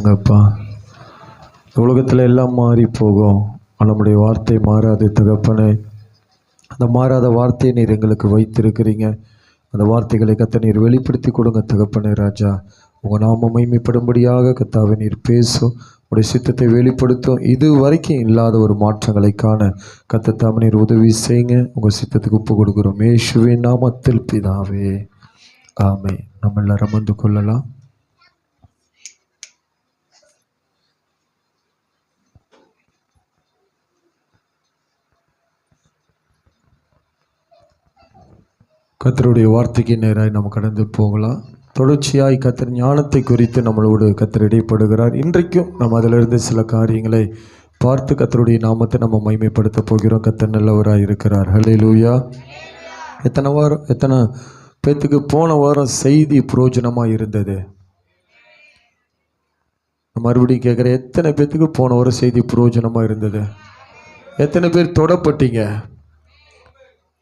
பேசுங்கப்பா. உலகத்தில் எல்லாம் மாறி போகும், ஆனால் நம்முடைய வார்த்தை மாறாது தகப்பனே. அந்த மாறாத வார்த்தையை நீர் எங்களுக்கு வைத்திருக்கிறீங்க. அந்த வார்த்தைகளை கத்த நீர் வெளிப்படுத்தி கொடுங்க தகப்பனே ராஜா. உங்கள் நாம மகிமைப்படும்படியாக கத்தாவை நீர் பேசும், உடைய சித்தத்தை வெளிப்படுத்தும். இது வரைக்கும் இல்லாத ஒரு மாற்றங்களை காண கத்தத்தாம நீர் உதவி செய்யுங்க. உங்கள் சித்தத்துக்கு ஒப்பு கொடுக்குறோம் இயேசுவின் நாமத்தில் பிதாவே, ஆமென். நம்ம எல்லாரும் அமர்ந்து கொள்ளலாம். கர்த்தருடைய வார்த்தைக்கு நேராக நம்ம கடந்து போகலாம். தொடர்ச்சியாய் கர்த்தர் ஞானத்தை குறித்து நம்மளோடு கர்த்தர் இடைப்படுகிறார். இன்றைக்கும் நம்ம அதிலிருந்து சில காரியங்களை பார்த்து கர்த்தருடைய நாமத்தை நம்ம மகிமைப்படுத்த போகிறோம். கர்த்தர் நல்லவராக இருக்கிறார். ஹல்லேலூயா. எத்தனை பேத்துக்கு போன வாரம் செய்தி பிரயோஜனமாக இருந்தது? மறுபடியும் கேட்குறேன், எத்தனை பேத்துக்கு போன வாரம் செய்தி பிரயோஜனமாக இருந்தது? எத்தனை பேர் தொடப்பட்டீங்க?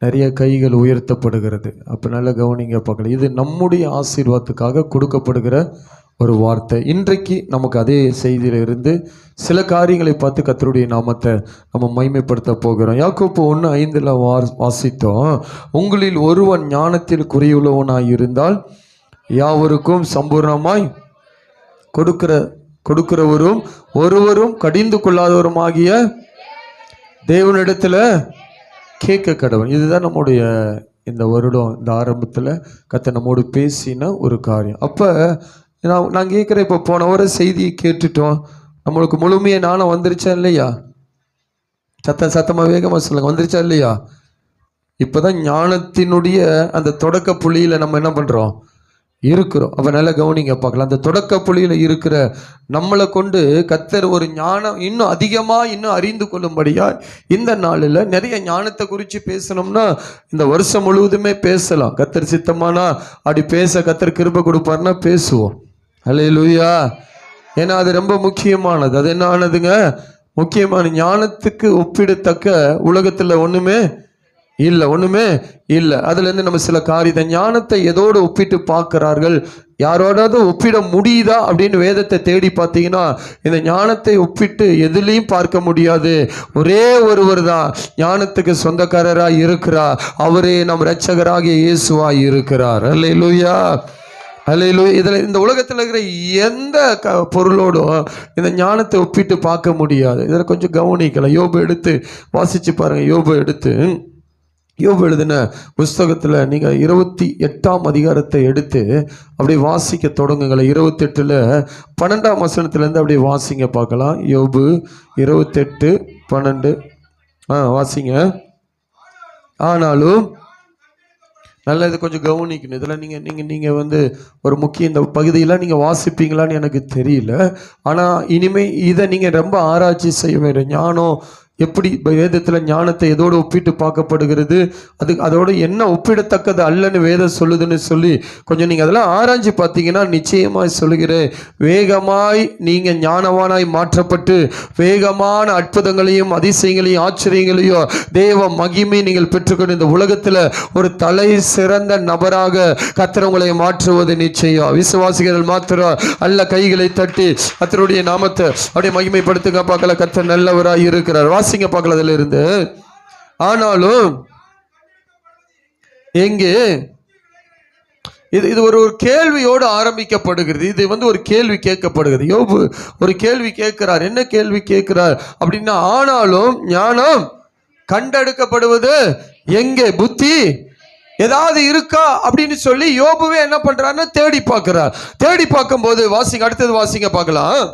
நிறைய கைகள் உயர்த்தப்படுகிறது. அப்போ நல்லா கவனிங்க பார்க்கலாம். இது நம்முடைய ஆசீர்வாதத்துக்காக கொடுக்கப்படுகிற ஒரு வார்த்தை. இன்றைக்கு நமக்கு அதே செய்தியில் இருந்து சில காரியங்களை பார்த்து கர்த்தருடைய நாமத்தை நம்ம மகிமைப்படுத்த போகிறோம். யாக்கோப்பு 1:5 வாசித்தோம். உங்களில் ஒருவன் ஞானத்தில் குறையுள்ளவனாய் இருந்தால் யாவருக்கும் சம்பூர்ணமாய் கொடுக்கிறவரும் ஒருவரும் கடிந்து கொள்ளாதவருமாகிய தேவனிடத்தில் கேட்க கடவுள். இதுதான் நம்முடைய இந்த வருடம், இந்த ஆரம்பத்தில் கர்த்தர் நம்மோடு பேசின ஒரு காரியம். அப்போ நான் கேட்குறேன், இப்போ போன வர செய்தியை கேட்டுட்டோம், நம்மளுக்கு முழுமையாக ஞானம் வந்துருச்சா இல்லையா? சத்தமாக வேகமாக சொல்லுங்க, வந்துருச்சா இல்லையா? இப்போ தான் ஞானத்தினுடைய அந்த தொடக்க புள்ளியில் நம்ம என்ன பண்ணுறோம், இருக்கிறோம். அப்போ நல்லா கவனிங்க பார்க்கலாம். அந்த தொடக்க புள்ளியில் இருக்கிற நம்மளை கொண்டு கர்த்தர் ஒரு ஞானம் இன்னும் அதிகமாக இன்னும் அறிந்து கொள்ளும்படியா இந்த நாளில் நிறைய ஞானத்தை குறித்து பேசணும்னா இந்த வருஷம் முழுவதுமே பேசலாம். கர்த்தர் சித்தமானா அப்படி பேச கர்த்தர் கிருபை கொடுப்பாருன்னா பேசுவோம். ஹல்லேலூயா. ஏன்னா அது ரொம்ப முக்கியமானது. அது என்ன ஆனதுங்க? முக்கியமான ஞானத்துக்கு ஒப்பிடத்தக்க உலகத்தில் ஒன்றுமே இல்லை. அதுலேருந்து நம்ம சில காரியத்தை ஞானத்தை எதோடு ஒப்பிட்டு பார்க்குறார்கள், யாரோடாவது ஒப்பிட முடியுதா அப்படின்னு வேதத்தை தேடி பார்த்தீங்கன்னா இந்த ஞானத்தை ஒப்பிட்டு எதுலேயும் பார்க்க முடியாது. ஒரே ஒருவர் தான் ஞானத்துக்கு சொந்தக்காரராக இருக்கிறார். அவரே நம் இரட்சகராகிய இயேசுவாய் இருக்கிறார். அல்லேலூயா, அல்லேலூயா. இதில் இந்த உலகத்தில் இருக்கிற எந்த பொருளோடும் இந்த ஞானத்தை ஒப்பிட்டு பார்க்க முடியாது. இதில் கொஞ்சம் கவனிக்கலாம். யோபு எடுத்து வாசித்து பாருங்கள். யோபு எழுதின புஸ்தகத்தில் நீங்கள் 28ஆம் அதிகாரத்தை எடுத்து அப்படியே வாசிக்க தொடங்குங்களேன். 28 12ஆம் வசனத்துலேருந்து அப்படியே வாசிங்க பார்க்கலாம். யோபு 28:12 வாசிங்க. ஆனாலும் நல்லா இது கொஞ்சம் கவனிக்கணும். இதில் நீங்கள் வந்து ஒரு முக்கிய இந்த பகுதியெல்லாம் நீங்கள் வாசிப்பீங்களான்னு எனக்கு தெரியல. ஆனால் இனிமேல் இதை நீங்கள் ரொம்ப ஆராய்ச்சி செய்ய வேண்டும். ஞானம் எப்படி வேதத்தில் ஞானத்தை எதோடு ஒப்பிட்டு பார்க்கப்படுகிறது, அதோடு என்ன ஒப்பிடத்தக்கது அல்லன்னு வேதம் சொல்லுதுன்னு சொல்லி கொஞ்சம் நீங்கள் அதெல்லாம் ஆராய்ச்சி பார்த்தீங்கன்னா நிச்சயமாய் சொல்லுகிறேன், வேகமாய் நீங்கள் ஞானவானாய் மாற்றப்பட்டு வேகமான அற்புதங்களையும் அதிசயங்களையும் ஆச்சரியங்களையும் தேவ மகிமை நீங்கள் பெற்றுக்கொண்டு இந்த உலகத்தில் ஒரு தலை சிறந்த நபராக கர்த்தர் உங்களை மாற்றுவது நிச்சயம். விசுவாசிகள் மாத்திரம் அல்ல, கைகளை தட்டி கர்த்தருடைய நாமத்தை அப்படியே மகிமைப்படுத்துங்க பார்க்கல. கர்த்தர் நல்லவராய் இருக்கிறார். வாசிங்க பார்க்கல. அதில் இருந்து ஆனாலும் எங்கே இது ஒரு கேள்வியோடு ஆரம்பிக்கப்படுகிறது. இது வந்து ஒரு கேள்வி கேட்கப்படுகிறது. யோபு ஒரு கேள்வி கேட்கிறார். என்ன கேள்வி கேட்கிறார் அப்படின்னா, ஆனாலும் ஞானம் கண்டெடுக்கப்படுவது எங்கே, புத்தி ஏதாவது இருக்கா அப்படின்னு சொல்லி யோபுவே என்ன பண்றாருன்னா தேடி பார்க்கிறார். தேடி பார்க்கும்போது வாசிங்க, அடுத்தது வாசிங்க பார்க்கலாம்.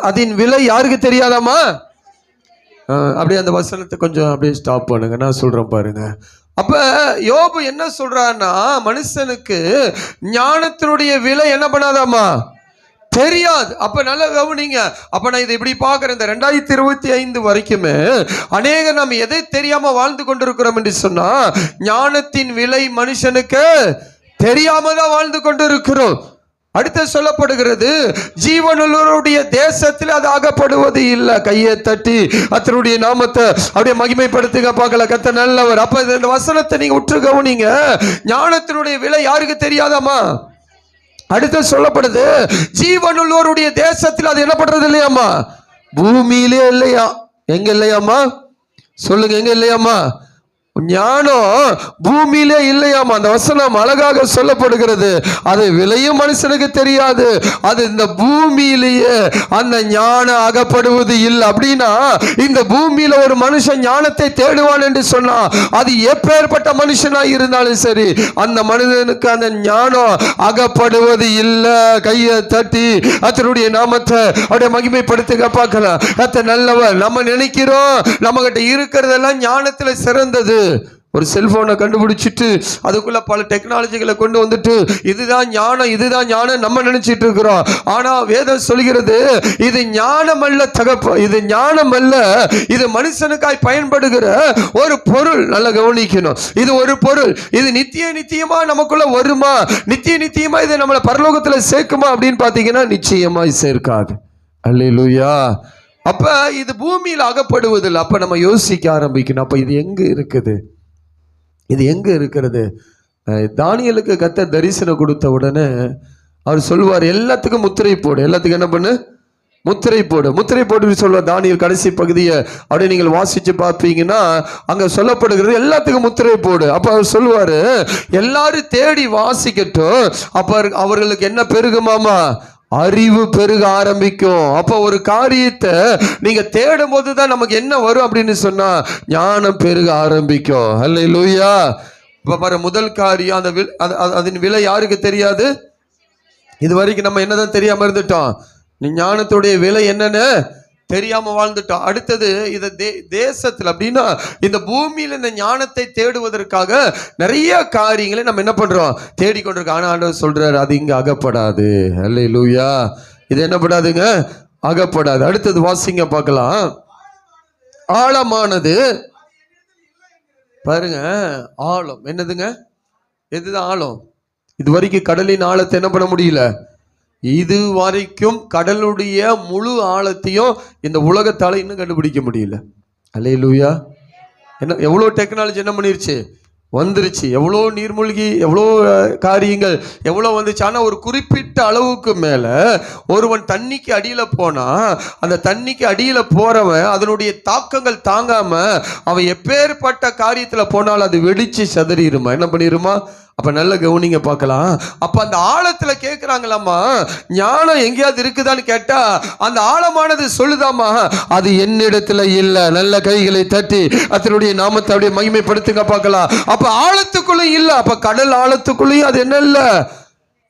அதன் விலை யாருக்கு தெரியாதாமா? அப்படியே அந்த வசனத்தை கொஞ்சம் அப்படியே ஸ்டாப் பண்ணுங்க, நான் சொல்றேன் பாருங்க. அப்ப யோபு என்ன சொல்றான்னா, மனுஷனுக்கு ஞானத்தினுடைய விலை என்ன பண்ணாதாமா, தெரியாது. அப்ப நல்ல கவனிங்க. அப்ப நான் இதை இப்படி பார்க்கிறேன். இந்த 2025 வரைக்குமே அநேக நம்ம எதை தெரியாம வாழ்ந்து கொண்டிருக்கிறோம் என்று சொன்னா, ஞானத்தின் விலை மனுஷனுக்கு தெரியாம தான் வாழ்ந்து கொண்டிருக்கிறோம். அடுத்து சொல்லப்படுகிறது, ஜீவனுள்ளவருடைய தேசத்தில் அது ஆகப்படுவது இல்லை. கையை தட்டி கர்த்தருடைய நாமத்தை அப்படியே மகிமைப்படுத்துங்க பார்க்கல. கர்த்தர் நல்லவர். அப்ப இந்த வசனத்தை நீங்க உற்று கவனிங்க. ஞானத்தினுடைய விலை யாருக்கு தெரியாதாமா? அடுத்து சொல்லப்படுது, ஜீவனுள்ளோருடைய தேசத்தில் அது என்ன பண்றது இல்லையாமா, பூமியிலே இல்லையா. எங்க இல்லையாமா சொல்லுங்க, எங்க இல்லையாமா, ஞானம் பூமியிலே இல்லையாமா. அந்த வசனம் அழகாக சொல்லப்படுகிறது. அது விலையும் மனுஷனுக்கு தெரியாது, அது இந்த பூமியிலேயே அந்த ஞானம் அகப்படுவது இல்லை. அப்படின்னா இந்த பூமியில ஒரு மனுஷன் ஞானத்தை தேடுவான் என்று சொன்னா அது எப்பேற்பட்ட மனுஷனா இருந்தாலும் சரி, அந்த மனிதனுக்கு அந்த ஞானம் அகப்படுவது இல்லை. கையை தட்டி அதனுடைய நாமத்தை அப்படியே மகிமைப்படுத்துக பார்க்கலாம். அத்த நல்லவர். நம்ம நினைக்கிறோம் நம்ம கிட்ட இருக்கிறதெல்லாம் ஞானத்துல சிறந்தது. ஒரு செல்போனை கண்டுபிடிச்சிட்டு அதுக்குள்ள பல டெக்னாலஜிகளை கொண்டு வந்துட்டு இதுதான் ஞானம், இதுதான் ஞானம் நம்ம நினைச்சிட்டு இருக்கிறோம். ஆனா வேதம் சொல்கிறது இது ஞானம் அல்ல தகப்ப, இது ஞானம் அல்ல, இது மனுஷனுக்காய் பயன்படுகிற ஒரு பொருள். நல்லா கவனிக்கணும், இது ஒரு பொருள். இது நித்தியமா நமக்குள்ள வருமா, நித்தியமா இது நம்மளை பரலோகத்துல சேர்க்குமா அப்படின்னு பாத்தீங்கன்னா நிச்சயமாய் சேர்க்காது. அல்லேலூயா. அப்ப இது பூமியில் அகப்படுவதில்லை. அப்ப நம்ம யோசிக்க ஆரம்பிக்கணும், அப்ப இது எங்க இருக்குது, இது எங்க இருக்கிறது. தானியேலுக்கு கர்த்தர் தரிசனம் கொடுத்த உடனே அவர் சொல்லுவார், எல்லாத்துக்கும் முத்திரை போடு. எல்லாத்துக்கும் என்ன பண்ணு, முத்திரை போடு. முத்திரை போட்டு சொல்லுவார். தானியேல் கடைசி பகுதியை அப்படியே நீங்கள் வாசிச்சு பார்ப்பீங்கன்னா அங்க சொல்லப்படுகிறது எல்லாத்துக்கும் முத்திரை போடு. அப்ப அவர் சொல்லுவாரு, எல்லாரும் தேடி வாசிக்கட்டும், அப்ப அவர்களுக்கு என்ன பெருகுமாமா, அறிவு பெருக ஆரம்பிக்கும். அப்ப ஒரு காரியத்தை நீங்க தேடும் போதுதான் நமக்கு என்ன வரும் அப்படின்னு சொன்னா ஞானம் பெருக ஆரம்பிக்கும். அல்லேலூயா. இப்ப பாரு, முதல் காரியம் அந்த அதன் விலை யாருக்கு தெரியாது. இது வரைக்கும் நம்ம என்னதான் தெரியாம இருந்துட்டோம், ஞானத்துடைய விலை என்னன்னு தெரியாம வாழ்ந்துட்டோம். அடுத்தது இத தேசத்துல அப்படின்னா இந்த பூமியில இந்த ஞானத்தை தேடுவதற்காக நிறைய காரியங்களை நம்ம என்ன பண்றோம், தேடிக்கொண்டிருக்கோம். ஆனா ஆண்டவர் சொல்றாரு அது இங்க அகப்படாது. அல்லேலூயா. இது என்ன படாதுங்க, அகப்படாது. அடுத்தது வாசிங்க பார்க்கலாம். ஆழமானது பாருங்க, ஆழம் என்னதுங்க, எதுதான் ஆழம். இது வரைக்கும் கடலின் ஆழத்தை என்ன பண்ண முடியல, இது வரைக்கும் கடலுடைய முழு ஆழத்தையும் இந்த உலகத்தால இன்னும் கண்டுபிடிக்க முடியல. அல்லேலூயா. என்ன எவ்வளோ டெக்னாலஜி என்ன பண்ணிருச்சு, வந்துருச்சு. எவ்வளோ நீர்மூழ்கி, எவ்வளோ காரியங்கள் எவ்வளோ வந்துச்சு. ஆனால் ஒரு குறிப்பிட்ட அளவுக்கு மேலே ஒருவன் தண்ணிக்கு அடியில் போனால் அந்த தண்ணிக்கு அடியில் போகிறவன் அதனுடைய தாக்கங்கள் தாங்காமல் அவன் எப்பேற்பட்ட காரியத்தில் போனாலும் அது வெடிச்சு சதறிடுமா, என்ன பண்ணிடுமா. அப்ப நல்ல கவனிங்க பார்க்கலாம். அப்ப அந்த ஆழத்துல கேட்கிறாங்களாமா, ஞானம் எங்கேயாவது இருக்குதான்னு கேட்டா அந்த ஆழமானது சொல்லுதாமா அது என்னிடத்துல இல்ல. நல்ல கைகளை தட்டி அதனுடைய நாமத்தை அப்படியே மகிமைப்படுத்துங்க பார்க்கலாம். அப்ப ஆழத்துக்குள்ளும் இல்ல, அப்ப கடல் ஆழத்துக்குள்ளேயும் அது என்ன இல்ல,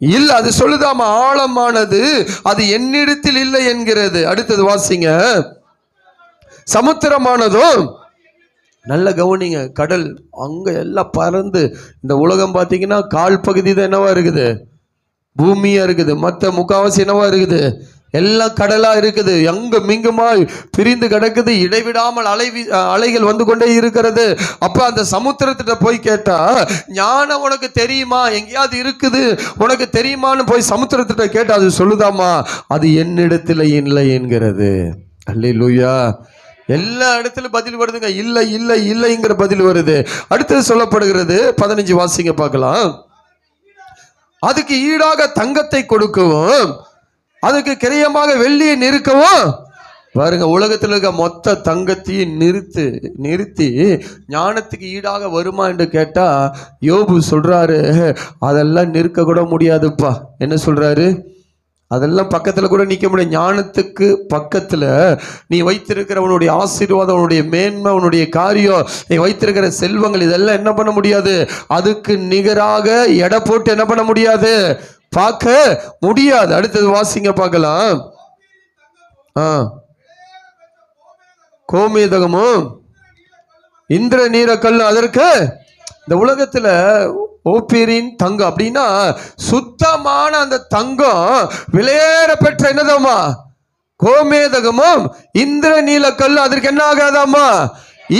இல்ல. அது சொல்லுதாமா ஆழமானது அது என்னிடத்தில் இல்லை என்கிறது. அடுத்தது வாசிங்க. சமுத்திரமானதும் நல்ல கவனிங்க, கடல் அங்க எல்லாம் பறந்து இந்த உலகம் பார்த்தீங்கன்னா கால் பகுதி தான் என்னவா இருக்குது, பூமியா இருக்குது. மற்ற முக்காவாசி என்னவா இருக்குது, எல்லாம் கடலா இருக்குது. எங்க மிங்குமாய் பிரிந்து கிடக்குது, இடைவிடாமல் அலைகள் வந்து கொண்டே இருக்கிறது. அப்ப அந்த சமுத்திரத்திட்ட போய் கேட்டா ஞானம் உனக்கு தெரியுமா, எங்கேயாவது இருக்குது உனக்கு தெரியுமான்னு போய் சமுத்திரத்திட்ட கேட்டா அது சொல்லுதாமா அது என்னிடத்துல இல்லை என்கிறது. அல்லேலூயா. எல்லா இடத்துல பதில் வருதுங்க, இல்லை இல்லை இல்லைங்கிற பதில் வருது. அடுத்தது சொல்லப்படுகிறது 15 வாசிங்க பார்க்கலாம். அதுக்கு ஈடாக தங்கத்தை கொடுக்கவும் அதுக்கு கிரயமாக வெள்ளியை நிறுக்கவும். பாருங்க, உலகத்தில் இருக்க மொத்த தங்கத்தையும் நிறுத்தி ஞானத்துக்கு ஈடாக வருமா என்று கேட்டா யோபு சொல்றாரு அதெல்லாம் நிற்க கூட முடியாதுப்பா. என்ன சொல்றாரு, அதெல்லாம் பக்கத்துல கூட நிற்க முடியாது. ஞானத்துக்கு பக்கத்துல நீ வைத்திருக்கிற உன்னுடைய ஆசீர்வாதம், உன்னுடைய மேன்மை, உன்னுடைய காரியம், நீ வைத்திருக்கிற செல்வங்கள் இதெல்லாம் என்ன பண்ண முடியாது, அதுக்கு நிகராக எடை போட்டு என்ன பண்ண முடியாது, பார்க்க முடியாது. அடுத்தது வாசிங்க பார்க்கலாம். கோமேதகமும் இந்திர நீரக்கல். அதற்கு இந்த உலகத்துல ஓப்பீரின் தங்கம் அப்படின்னா சுத்தமான அந்த தங்கம் விலையேற பெற்ற என்னதாமா கோமேதகமும் இந்திர நீலக்கல். அதற்கு என்ன ஆகாதாமா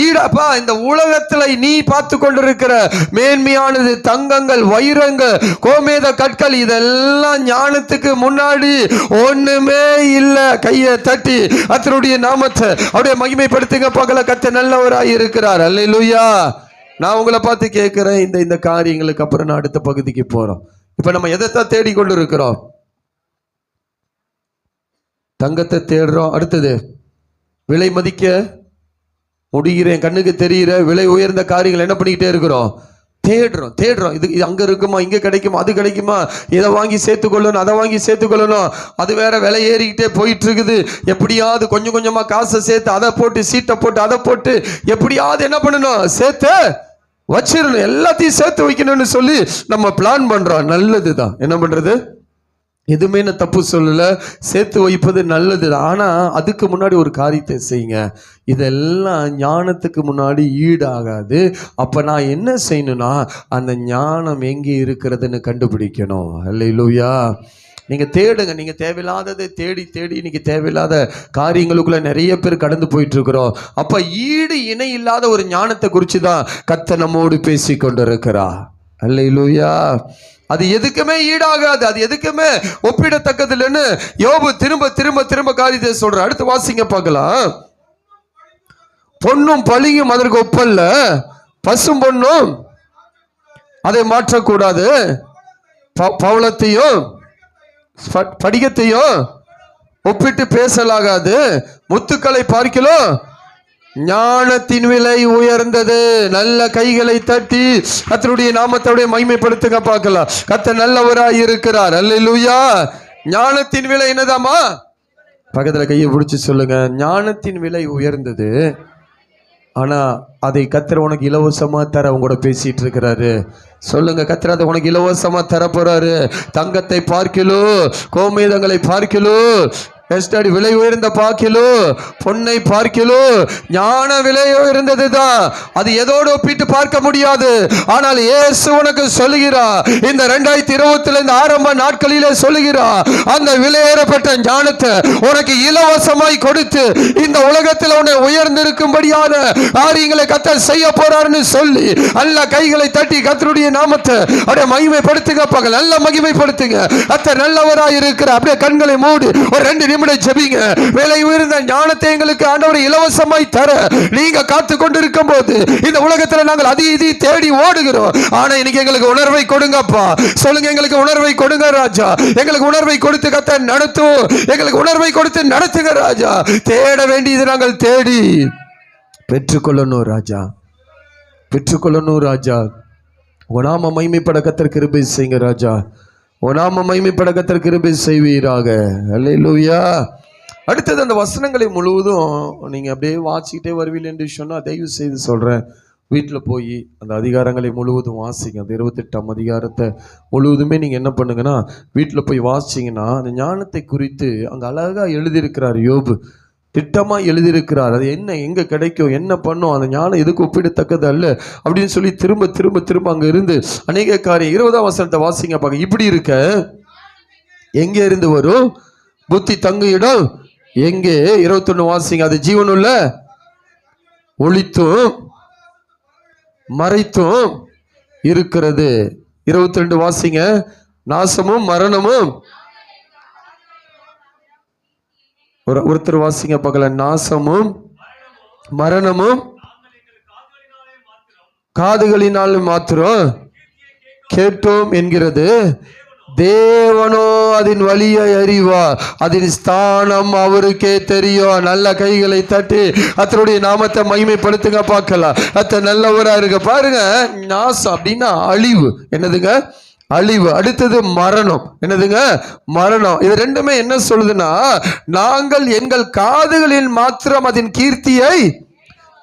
ஈடப்பா. இந்த உலகத்துல நீ பார்த்து கொண்டிருக்கிற மேன்மையானது தங்கங்கள், வைரங்கள், கோமேத கற்கள் இதெல்லாம் ஞானத்துக்கு முன்னாடி ஒண்ணுமே இல்லை. கையை தட்டி அதனுடைய நாமத்தை அப்படியே மகிமைப்படுத்துங்க பார்க்கல. கர்த்தர் நல்லவராய் இருக்கிறார். அல்லேலூயா. நான் உங்களை பார்த்து கேட்கிறேன், இந்த காரியங்களுக்கு அப்புறம் நான் அடுத்த பகுதிக்கு போறோம். இப்ப நம்ம எதைத்தான் தேடிக்கொண்டு இருக்கிறோம்? தங்கத்தை தேடுறோம். அடுத்தது விலை மதிக்க முடிகிறேன், கண்ணுக்கு தெரிகிற விலை உயர்ந்த காரியங்கள் என்ன பண்ணிக்கிட்டே இருக்கிறோம்? தேடுறோம். இது அங்க இருக்குமா, இங்க கிடைக்குமா, அது கிடைக்குமா, இதை வாங்கி சேர்த்துக்கொள்ளணும், அதை வாங்கி சேர்த்துக்கொள்ளணும். அது வேற விலை ஏறிக்கிட்டே போயிட்டு இருக்குது. எப்படியாவது கொஞ்சம் கொஞ்சமா காசை சேர்த்து அதை போட்டு சீட்டை போட்டு அதை போட்டு எப்படியாவது என்ன பண்ணணும்? சேர்த்து வச்சிடணும், எல்லாத்தையும் சேர்த்து வைக்கணும்னு சொல்லி நம்ம பிளான் பண்றோம். நல்லதுதான். என்ன பண்றது? எதுவுமே நான் தப்பு சொல்லல, சேர்த்து வைப்பது நல்லது. ஆனா அதுக்கு முன்னாடி ஒரு காரியத்தை செய்யுங்க. இதெல்லாம் ஞானத்துக்கு முன்னாடி ஈடாகாது. அப்ப நான் என்ன செய்யணும்னா அந்த ஞானம் எங்கே இருக்கிறதுன்னு கண்டுபிடிக்கணும். அல்லேலூயா. நீங்க தேடுங்க. நீங்க தேவையில்லாததை தேடி இன்னைக்கு தேவையில்லாத காரியங்களுக்குள்ள நிறைய பேர் கடந்து போயிட்டு இருக்கிறோம். அப்ப ஈடு இணை இல்லாத ஒரு ஞானத்தை குறித்து தான் கர்த்தர் நம்மோடு பேசி கொண்டிருக்கிறா. அல்லேலூயா. அது எதுக்குமே ஈடாகாது, அது எதுக்குமே ஒப்பிடத்தக்கது இல்லைன்னு யோபு திரும்ப திரும்ப திரும்ப காரியத்தை சொல்ற. அடுத்து வாசிங்க பார்க்கலாம். பொன்னும் பளியும் அதற்கு ஒப்பல்ல, பசும் பொன்னும் அதை மாற்றக்கூடாது, பவளத்தையும் படிகத்தையும் ஒப்பிட்டு பேசலாகாது, முத்துக்களை பார்க்கலாம் ஞானத்தின் விலை உயர்ந்தது. நல்ல கைகளை தட்டி கர்த்தருடைய நாமத்தை மகிமைப்படுத்துங்க பார்க்கலாம். கர்த்தர் நல்லவராய் இருக்கிறார். அல்லேலூயா. ஞானத்தின் விலை என்னதாமா? பக்கத்துல கையை பிடிச்சு சொல்லுங்க. ஞானத்தின் விலை உயர்ந்தது, ஆனா அதை கர்த்தர் உனக்கு இலவசமா தர உங்களோட பேசிட்டு இருக்கிறாரு. சொல்லுங்க, கர்த்தர் அதை உனக்கு இலவசமா தர போறாரு. தங்கத்தை பார்க்கிலோ, கோமேதங்களை பார்க்கிலோ, விலை உயர்ந்த பார்க்கிலோ, பொன்னை பார்க்கிலோ, ஞான விலை உயர்ந்ததுதான். அது எதோடு ஒப்பிட்டு பார்க்க முடியாது. ஆனால் இயேசு உனக்கு சொல்லுகிறார், இந்த 2020 இந்த ஆரம்ப நாட்களிலே சொல்லுகிறார், அந்த விலையேறப்பட்ட ஞானத்தை உனக்கு இலவசமாய் கொடுத்து இந்த உலகத்தில் உன்னை உயர்ந்திருக்கும்படியான காரியங்களை கர்த்தர் செய்ய போறாருன்னு சொல்லி நல்ல கைகளை தட்டி கர்த்தருடைய நாமத்தை அப்படியே மகிமைப்படுத்துங்க. பகல் நல்ல மகிமைப்படுத்துங்க. கர்த்தர் நல்லவராய் இருக்கிறார். அப்படியே கண்களை மூடி ஒரு 2 நிமிடம் ஜெபிங்க. விலை உயர்ந்த ஞானத்தை எங்களுக்கு ஆண்டவர் இலவசமாய் தர நீங்க காத்து கொண்டிருக்கும் போது இந்த உலகத்தில் நாங்கள் அதி தேடி ஓடுகிறோம். ஆனா இன்னைக்கு எங்களுக்கு உணர்வை கொடுங்கப்பா. சொல்லுங்க, எங்களுக்கு உணர்வை கொடுங்க ராஜா. எங்களுக்கு உணர்வை கொடுத்து கர்த்தர் நடத்தும். எங்களுக்கு உணர்வை கொடுத்து நடத்துங்க ராஜா. தேட வேண்டியது நாங்கள் தேடி பெற்றுக்கொள்ளணும் ராஜா, பெற்றுக்கொள்ளணும் ராஜா. உனாம மகிமைப்பட கர்த்தர் கிருபை செய்யுங்க ராஜா. உனாம மகிமைப்பட கர்த்தர் கிருபை செய்வீராக. அல்லேலூயா. அடுத்தது அந்த வசனங்களை முழுவதும் நீங்கள் அப்படியே வாசிக்கிட்டே வருவீர்கள் என்று சொன்னால் தயவு செய்து சொல்கிறேன், வீட்டில் போய் அந்த அதிகாரங்களை முழுவதும் வாசிங்க. அந்த 28ஆம் அதிகாரத்தை முழுவதுமே நீங்கள் என்ன பண்ணுங்கன்னா வீட்டில் போய் வாசிங்கன்னா அந்த ஞானத்தை குறித்து அங்கே அழகாக எழுதியிருக்கிறார் யோபு. திட்டமாக எழுதியிருக்கிறார். அது என்ன, எங்கே கிடைக்கும், என்ன பண்ணும், அந்த ஞானம் எதுக்கு ஒப்பிடத்தக்கது அல்ல அப்படின்னு சொல்லி திரும்ப திரும்ப திரும்ப அங்கே இருந்து அநேக காரியம். 20ஆம் வசனத்தை வாசிங்க பார்க்க. இப்படி இருக்க எங்கே இருந்து வரும் புத்தி தங்கு இடம் எங்கே? 21 வாசிங்க. அது ஜீவனுள்ள ஒளித்தும் மறைத்தும் இருக்கிறது. 22 வாசிங்க. நாசமும் மரணமும். ஒருத்தர் வாசிங்க பார்க்கல. நாசமும் மரணமும் காதுகளினாலும் மாத்திரம் கேட்டோம் என்கிறது. தேவனோ அதன் வழியை அறிவார், அதன் ஸ்தானம் அவருக்கே தெரியும். நல்ல கைகளை தட்டி கர்த்தருடைய நாமத்தை மகிமைப்படுத்துங்க பார்க்கலாம். கர்த்தர் நல்லவரா இருக்க பாருங்க. நாசம் அப்படின்னா அழிவு. என்னதுங்க? அழிவு. அடுத்தது மரணம். என்னதுங்க? மரணம். இது ரெண்டுமே என்ன சொல்லுதுன்னா, நாங்கள் எங்கள் காதுகளில் மாத்திரம் அதன் கீர்த்தியை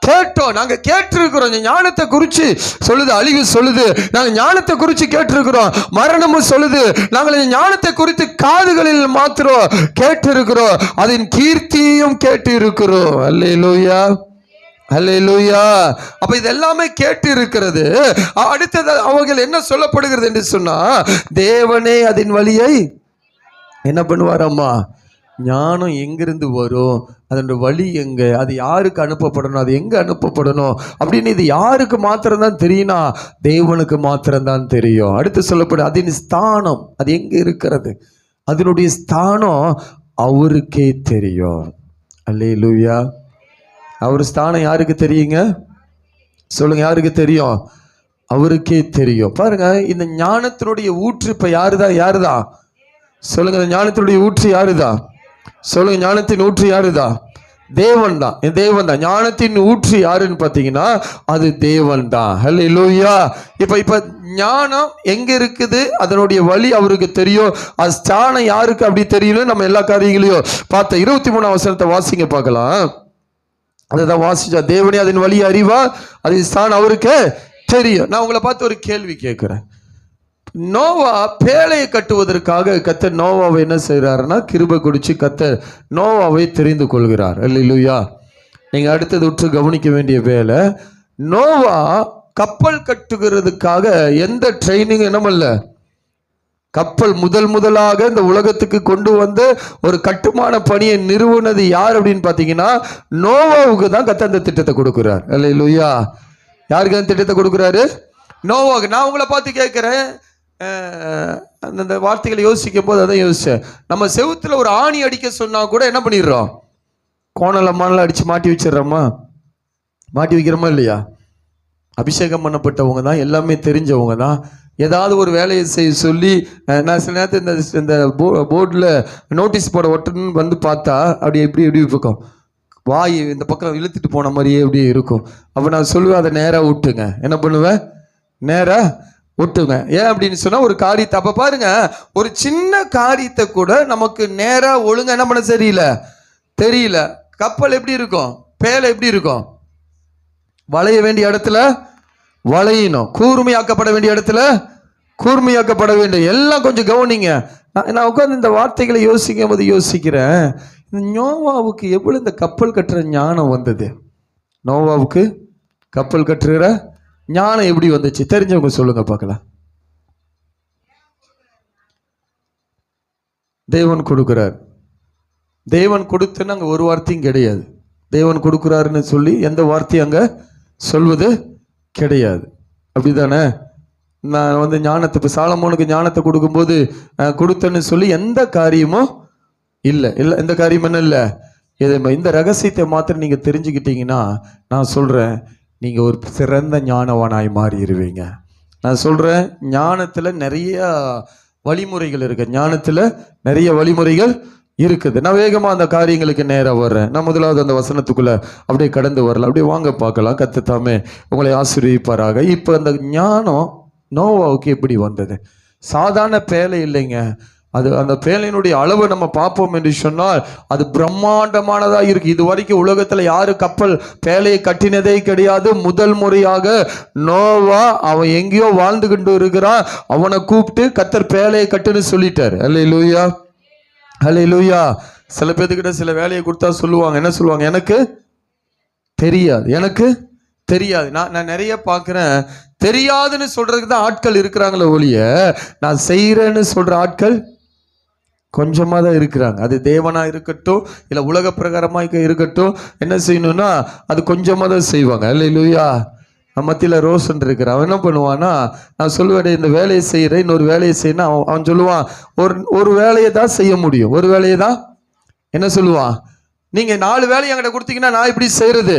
கேட்டோம். நாங்க கேட்டிருக்கிறோம். ஞானத்தை குறிச்சு சொல்லுது, அழிவு சொல்லுது, நாங்க ஞானத்தை குறிச்சு கேட்டிருக்கிறோம். மரணமும் சொல்லுது, நாங்கள் ஞானத்தை குறித்து காதுகளில் மாத்திரம் கேட்டிருக்கிறோம், அதன் கீர்த்தியையும் கேட்டு இருக்கிறோம். அல்லேலூயா, அல்லேலூயா. அப்ப இது எல்லாமே கேட்டு இருக்கிறது. அடுத்தது அவர்கள் என்ன சொல்லப்படுகிறது என்று சொன்னா, தேவனே அதன் வழியை என்ன பண்ணுவாரம்மா? ஞானம் எங்கிருந்து வரும், அதோட வழி எங்க, அது யாருக்கு அனுப்பப்படணும், அது எங்க அனுப்பப்படணும் அப்படின்னு இது யாருக்கு மாத்திரம்தான் தெரியும்னா தேவனுக்கு மாத்திரம்தான் தெரியும். அடுத்து சொல்லப்படும் அதன் ஸ்தானம், அது எங்க இருக்கிறது, அதனுடைய ஸ்தானம் அவருக்கே தெரியும். அல்லேலூயா. அவர் ஸ்தானம் யாருக்கு தெரியுங்க? சொல்லுங்க, யாருக்கு தெரியும்? அவருக்கே தெரியும். பாருங்க, இந்த ஞானத்தினுடைய ஊற்று இப்ப யாருதான் சொல்லுங்க. இந்த ஞானத்தினுடைய ஊற்று யாருதான் சொல்லுங்க. ஞானத்தின் ஊற்று யாருதான்? தேவன் தான். ஞானத்தின் ஊற்று யாருன்னு பார்த்தீங்கன்னா அது தேவன் தான். ஹல்லேலூயா. இப்ப ஞானம் எங்க இருக்குது, அதனுடைய வழி அவருக்கு தெரியும். அது ஸ்தானம் யாருக்கு அப்படி தெரியல. நம்ம எல்லா காரியங்களையும் பார்த்த 23 வசனத்தை வாசிங்க பார்க்கலாம். அதைதான் வாசிச்சா, தேவனே அதன் வழி அறிவா, அது ஸ்தானம் அவருக்கு தெரியும். நான் உங்களை பார்த்து ஒரு கேள்வி கேட்கிறேன். நோவா பேழையை கட்டுவதற்காக கர்த்தர் நோவாவை என்ன செய்கிறாருன்னா கிருபை குடிச்சு கர்த்தர் நோவாவை தெரிந்து கொள்கிறார். அல்லேலூயா. நீங்க அடுத்தது உற்று கவனிக்க வேண்டிய வேலை, நோவா கப்பல் கட்டுகிறதுக்காக எந்த ட்ரைனிங் என்னமல்ல. கப்பல் முதலாக இந்த உலகத்துக்கு கொண்டு வந்து ஒரு கட்டுமான பணியை நிறுவனது யார் அப்படின்னு பார்த்தீங்கன்னா நோவாவுக்கு தான் கர்த்தர் அந்த திட்டத்தை கொடுக்கிறார். அல்லேலூயா. யாருக்கு அந்த திட்டத்தை கொடுக்குறாரு? நோவாவுக்கு. நான் உங்களை பார்த்து கேட்குறேன், அந்த வார்த்தைகளை யோசிக்கும் போது அதான் யோசிச்சேன். நம்ம செவுத்துல ஒரு ஆணி அடிக்க சொன்னா கூட என்ன பண்ணிடுறோம்? கோணலமானலாம் அடிச்சு மாட்டி வச்சிடறோமா? மாட்டி வைக்கிறோமா இல்லையா? அபிஷேகம் பண்ணப்பட்டவங்க தான், எல்லாமே தெரிஞ்சவங்க தான். ஏதாவது ஒரு வேலையை செய்ய சொல்லி நான் சில நேரத்தில் இந்த போர்டில் நோட்டீஸ் போட ஒட்டுன்னு வந்து பார்த்தா அப்படி எப்படி இருக்கும், வாய் இந்த பக்கம் இழுத்துட்டு போன மாதிரியே எப்படி இருக்கும். அப்போ நான் சொல்லுவேன், அதை நேராக விட்டுங்க. என்ன பண்ணுவேன்? நேராக விட்டுங்க. ஏன் அப்படின்னு சொன்னா ஒரு காரியத்தை, அப்ப பாருங்க, ஒரு சின்ன காரியத்தை கூட நமக்கு நேரா ஒழுங்கா என்ன பண்ண தெரியல. கப்பல் எப்படி இருக்கும்? பேலை எப்படி இருக்கும்? வளைய வேண்டிய இடத்துல வளையணும், கூர்மையாக்கப்பட வேண்டிய இடத்துல கூர்மையாக்கப்பட வேண்டும். எல்லாம் கொஞ்சம் கவனிங்க. நான் உட்காந்து இந்த வார்த்தைகளை யோசிக்கும் போது யோசிக்கிறேன், நோவாவுக்கு எவ்வளவு இந்த கப்பல் கட்டுற ஞானம் வந்தது? நோவாவுக்கு கப்பல் கட்டுற ஞானம் எப்படி வந்துச்சு? தெரிஞ்சவங்க சொல்லுங்க பார்க்கலாம். தேவன் கொடுக்கிறார். தேவன் கொடுத்துன்னு அங்கே ஒரு வார்த்தையும் கிடையாது. தேவன் கொடுக்குறாருன்னு சொல்லி எந்த வார்த்தையும் அங்கே சொல்வது கிடையாது. அப்படிதானே? நான் ஞானத்தை இப்போ சாலமோனுக்கு ஞானத்தை கொடுக்கும்போது கொடுத்தேன்னு சொல்லி எந்த காரியமும் இல்லை. எந்த காரியமும் என்ன இல்லை. இந்த ரகசியத்தை மாத்திரம் நீங்கள் தெரிஞ்சுக்கிட்டீங்கன்னா நான் சொல்கிறேன், நீங்கள் ஒரு சிறந்த ஞானவானாய் மாறிடுவீங்க. நான் சொல்கிறேன், ஞானத்தில் நிறைய வழிமுறைகள் இருக்குது. ஞானத்தில் நிறைய வழிமுறைகள் இருக்குது. நான் வேகமாக அந்த காரியங்களுக்கு நேராக வர்றேன். நான் முதலாவது அந்த வசனத்துக்குள்ளே அப்படியே கடந்து வரலாம். அப்படியே வாங்க பார்க்கலாம். கர்த்தர் உங்களை ஆசீர்வதிப்பாராக. இப்போ அந்த ஞானம் நோவாவுக்கு எப்படி வந்தது? சாதாரண பேழை இல்லைங்க. அது அந்த பேழையினுடைய அளவு நம்ம பார்ப்போம் என்று சொன்னால் அது பிரம்மாண்டமானதா இருக்கு. இது வரைக்கும் உலகத்துல யாரு கப்பல் பேழையை கட்டினதே கிடையாது. முதல் முறையாக நோவா அவன் எங்கேயோ வாழ்ந்து கொண்டு இருக்கிறான். அவனை கூப்பிட்டு கர்த்தர் பேழையை கட்டுன்னு சொல்லிட்டாரு. அல்லேலூயா, அல்லேலூயா. சில பேர்த்துக்கிட்ட சில வேலையை கொடுத்தா சொல்லுவாங்க, என்ன சொல்லுவாங்க? எனக்கு தெரியாது. நான் நிறைய பார்க்குறேன், தெரியாதுன்னு சொல்றதுக்கு தான் ஆட்கள் இருக்கிறாங்களே ஒழிய நான் செய்யறேன்னு சொல்ற ஆட்கள் கொஞ்சமாக தான் இருக்கிறாங்க. அது தேவனாக இருக்கட்டும் இல்லை உலக பிரகாரமாக இருக்கட்டும், என்ன செய்யணும்னா அது கொஞ்சமாக தான் செய்வாங்க. அல்லேலூயா. நம்ம மத்தியில் ரோஷன் இருக்கிற அவன் என்ன பண்ணுவான்னா, நான் சொல்லுவேன் இந்த வேலையை செய்கிறேன், இன்னொரு வேலையை செய்யணும். அவன் சொல்லுவான், ஒரு வேலையை தான் செய்ய முடியும். ஒரு வேலையை தான் என்ன சொல்லுவான், நீங்கள் 4 வேலையை என்கிட்ட கொடுத்தீங்கன்னா நான் இப்படி செய்கிறது.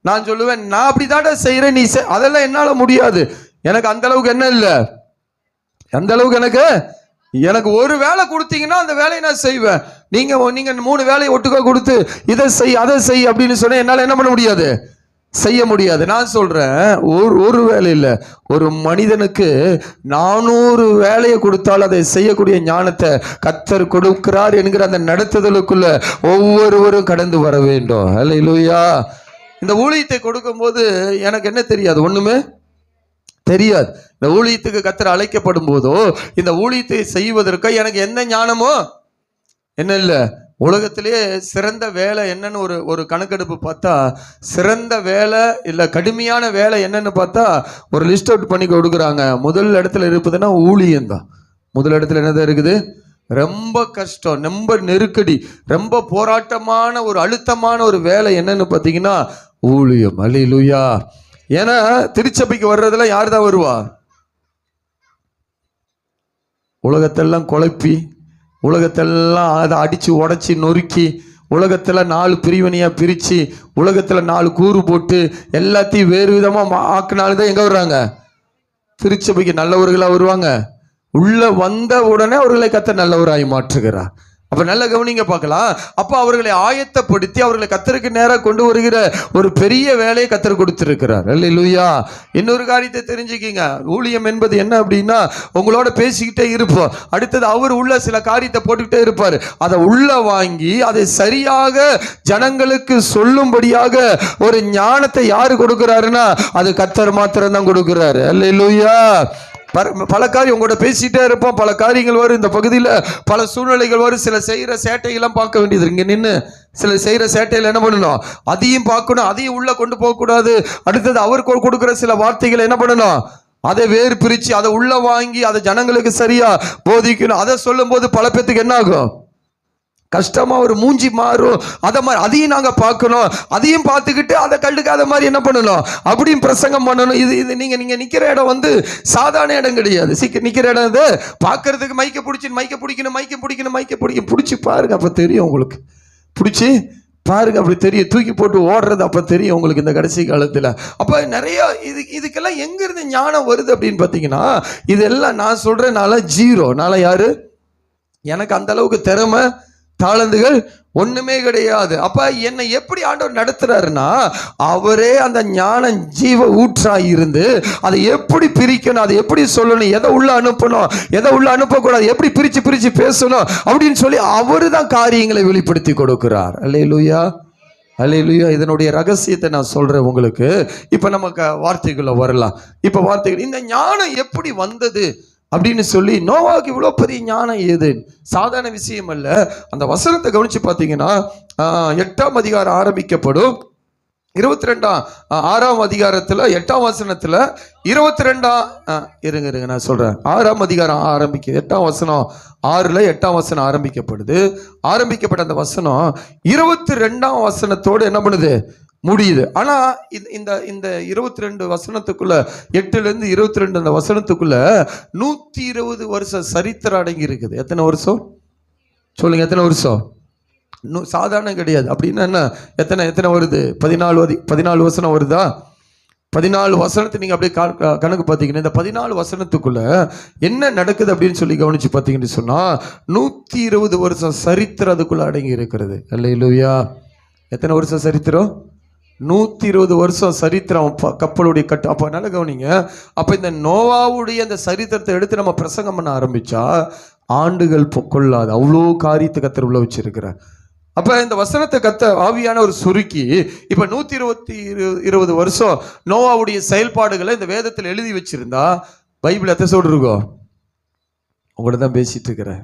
நான் சொல்லுவேன், நான் அப்படி தாண்டா செய்கிறேன், நீ அதெல்லாம் என்னால் முடியாது. எனக்கு அந்த அளவுக்கு என்ன இல்லை, அந்த அளவுக்கு எனக்கு ஒரு வேலை கொடுத்தீங்கன்னா அந்த வேலையை நான் செய்வேன். நீங்க 3 வேலையை ஒட்டுக்கா கொடுத்து இதை செய் அதை செய் அப்படின்னு சொன்னா என்னால் என்ன பண்ண முடியாது, செய்ய முடியாது. நான் சொல்றேன், ஒரு வேலை இல்லை, ஒரு மனிதனுக்கு 400 வேலையை கொடுத்தால் அதை செய்யக்கூடிய ஞானத்தை கர்த்தர் கொடுக்கிறார் என்கிற அந்த நடத்துதலுக்குள்ள ஒவ்வொருவரும் கடந்து வர வேண்டும். அல்லேலூயா. இந்த ஊழியத்தை கொடுக்கும்போது எனக்கு என்ன தெரியாது, ஒண்ணுமே தெரியாது. இந்த ஊழியத்துக்கு கர்த்தர் அழைக்கப்படும் போதோ இந்த ஊழியத்தை செய்வதற்கு எனக்கு எந்த ஞானமோ என்ன இல்லை. உலகத்திலேயே சிறந்த வேலை என்னன்னு ஒரு கணக்கெடுப்பு பார்த்தா, சிறந்த வேலை இல்லை கடுமையான வேலை என்னன்னு பார்த்தா ஒரு லிஸ்ட் அவுட் பண்ணி கொடுக்குறாங்க. முதல் இடத்துல இருப்பதுன்னா ஊழியம்தான். முதல் இடத்துல என்னதான் இருக்குது, ரொம்ப கஷ்டம், ரொம்ப நெருக்கடி, ரொம்ப போராட்டமான ஒரு அழுத்தமான ஒரு வேலை என்னன்னு பார்த்தீங்கன்னா ஊழியம். அல்லேலூயா. ஏன்னா திருச்சபைக்கு வர்றதுல யார் தான் வருவா? உலகத்தெல்லாம் குழப்பி, உலகத்தெல்லாம் அதை அடித்து உடச்சி நொறுக்கி, உலகத்தில் 4 பிரிவினையாக பிரித்து, உலகத்தில் 4 கூறு போட்டு எல்லாத்தையும் வேறு விதமாக ஆக்கினால்தான் எங்கே வர்றாங்க? திருச்சபைக்கு நல்லவர்களா வருவாங்க. உள்ள வந்த உடனே அவர்களை கர்த்தர் நல்லவராய் மாற்றுகிறார். அப்ப நல்ல கவனிங்க பார்க்கலாம். அப்ப அவர்களை ஆயத்தப்படுத்தி அவர்களை கர்த்தருக்கு நேராக கொண்டு வருகிற ஒரு பெரிய வேலையை கர்த்தர் கொடுத்திருக்கிறார். அல்லேலூயா. இன்னொரு காரியத்தை தெரிஞ்சுக்கிங்க. ஊழியம் என்பது என்ன அப்படின்னா, உங்களோட பேசிக்கிட்டே இருப்போம், அடுத்தது அவர் உள்ள சில காரியத்தை போட்டுக்கிட்டே இருப்பார். அதை உள்ள வாங்கி அதை சரியாக ஜனங்களுக்கு சொல்லும்படியாக ஒரு ஞானத்தை யாரு கொடுக்கிறாருன்னா அது கர்த்தர் மாத்திரம் தான் கொடுக்கிறாரு. அல்லேலூயா. பல காரியம் உங்களோட பேசிட்டே இருப்போம், பல காரியங்கள் வரும் இந்த பகுதியில், பல சூழ்நிலைகள் வரும். சில செய்கிற சேட்டையெல்லாம் பார்க்க வேண்டியது. இங்கே நின்று சில செய்கிற சேட்டையில் என்ன பண்ணணும், அதையும் பார்க்கணும், அதையும் உள்ள கொண்டு போகக்கூடாது. அடுத்தது அவர் கொடுக்குற சில வார்த்தைகளை என்ன பண்ணணும், அதை வேறு பிரித்து அதை உள்ள வாங்கி அதை ஜனங்களுக்கு சரியா போதிக்கணும். அதை சொல்லும் போது பல பேத்துக்கு என்ன ஆகும், கஷ்டமா ஒரு மூஞ்சி மாறும். அதை மாதிரி அதையும் நாங்கள் பார்க்கணும், அதையும் பார்த்துக்கிட்டு அதை கண்டுக்காத மாதிரி என்ன பண்ணணும், அப்படியும் பிரசங்கம் பண்ணணும். இது நீங்கள் நிற்கிற இடம் வந்து சாதாரண இடம் கிடையாது. நிற்கிற இடம் இது பார்க்கறதுக்கு மைக்க பிடிக்கணும் பிடிச்சி பாருங்க, அப்போ தெரியும் உங்களுக்கு. பிடிச்சி பாருங்க, அப்படி தெரியும். தூக்கி போட்டு ஓடுறது அப்போ தெரியும் உங்களுக்கு இந்த கடைசி காலத்தில். அப்போ நிறைய இதுக்கெல்லாம் எங்கேருந்து ஞானம் வருது அப்படின்னு பார்த்தீங்கன்னா, இதெல்லாம் நான் சொல்கிறேனால ஜீரோ. நாளை யாரு எனக்கு அந்த அளவுக்கு திறமை தாளந்துகள் ஒண்ணுமே கிடையாது. அப்ப என்னை எப்படி ஆண்டவர் நடத்துறாருன்னா, அவரே அந்த ஞான ஜீவ ஊற்றாய் இருந்து அதை எப்படி பிரிக்கணும், அதை எப்படி சொல்லணும், எதை உள்ள அனுப்பணும், எதை உள்ள அனுப்பக்கூடாது, எப்படி பிரிச்சு பேசணும் அப்படின்னு சொல்லி அவரு தான் காரியங்களை வெளிப்படுத்தி கொடுக்கிறார். அல்லேலூயா, அல்லேலூயா. இதனுடைய ரகசியத்தை நான் சொல்றேன் உங்களுக்கு. இப்ப நமக்கு வார்த்தைக்குள்ள வரலாம். இப்ப வார்த்தைகள், இந்த ஞானம் எப்படி வந்தது அப்படின்னு சொல்லி, நோவாவுக்கு இவ்வளோ பெரிய ஞானம் ஏது, சாதாரண விஷயம் அல்ல. அந்த வசனத்தை கவனிச்சு பார்த்தீங்கன்னா, 8ஆம் அதிகாரம் ஆரம்பிக்கப்படும். 6ஆம் அதிகாரத்தில் 8ஆம் வசனத்தில் 22ஆம் இருங்க நான் சொல்கிறேன். 6ஆம் அதிகாரம் 8ஆம் வசனம் 6ல் 8ஆம் வசனம் ஆரம்பிக்கப்படுது. ஆரம்பிக்கப்பட்ட அந்த வசனம் 22ஆம் வசனத்தோடு என்ன பண்ணுது, முடியுது. ஆனா இந்த 22 வசனத்துக்குள்ள, 8லேருந்து 22 அந்த வசனத்துக்குள்ள 120 வருஷம் சரித்திரம் அடங்கி இருக்குது. எத்தனை வருஷம் சொல்லுங்க, எத்தனை வருஷம்? சாதாரண கிடையாது. அப்படின்னா என்ன, எத்தனை வருது? 14 வசனம் வருதா? 14 வசனத்தை நீங்க அப்படியே கணக்கு பார்த்தீங்கன்னா, இந்த 14 வசனத்துக்குள்ள என்ன நடக்குது அப்படின்னு சொல்லி கவனிச்சு பார்த்தீங்கன்னு சொன்னா, 120 வருஷம் சரித்திரம் அதுக்குள்ள அடங்கி இருக்கிறது. அல்லேலூயா. எத்தனை வருஷம் சரித்திரம்? 120 வருஷம் சரித்திரம் கப்பலுடைய கட்டு. அப்போ நல்ல கவனிங்க. அப்போ இந்த நோவாவுடைய அந்த சரித்திரத்தை எடுத்து நம்ம பிரசங்கம் பண்ண ஆரம்பிச்சா ஆண்டுகள் கொள்ளாது, அவ்வளோ காரியத்தை கர்த்தர் உள்ள வச்சிருக்கிறார். அப்போ இந்த வசனத்தை ஆவியான ஒரு சுருக்கி இப்போ 120 வருஷம் நோவாவுடைய செயல்பாடுகளை இந்த வேதத்தில் எழுதி வச்சிருந்தா பைபிள் எத்தனை சோடு இருக்கும்? உங்கள்கிட்ட தான் பேசிட்டு இருக்கிறேன்.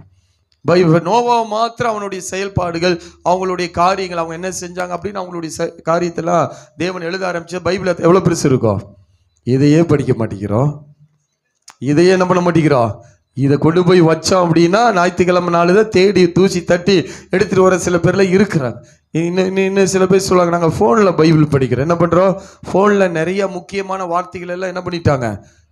நோவா மாத்திரம் அவனுடைய செயல்பாடுகள், அவங்களுடைய காரியங்கள், அவங்க என்ன செஞ்சாங்க அப்படின்னு அவங்களுடைய காரியத்தெல்லாம் தேவன் எழுத ஆரம்பிச்ச பைபிள் எவ்வளோ பெருசு இருக்கும்? இதையே படிக்க மாட்டேங்கிறோம், இதையே என்ன பண்ண மாட்டேங்கிறோம். இதை கொண்டு போய் வச்சோம் அப்படின்னா ஞாயிற்றுக்கிழமை நாள் தான் தேடி தூசி தட்டி எடுத்துகிட்டு வர சில பேர்லாம் இருக்கிறாங்க. இன்னும் சில பேர் சொல்லுவாங்க, நாங்கள் ஃபோனில் பைபிள் படிக்கிறோம். என்ன பண்ணுறோம், ஃபோனில் நிறைய முக்கியமான வார்த்தைகள் எல்லாம் என்ன பண்ணிட்டாங்க,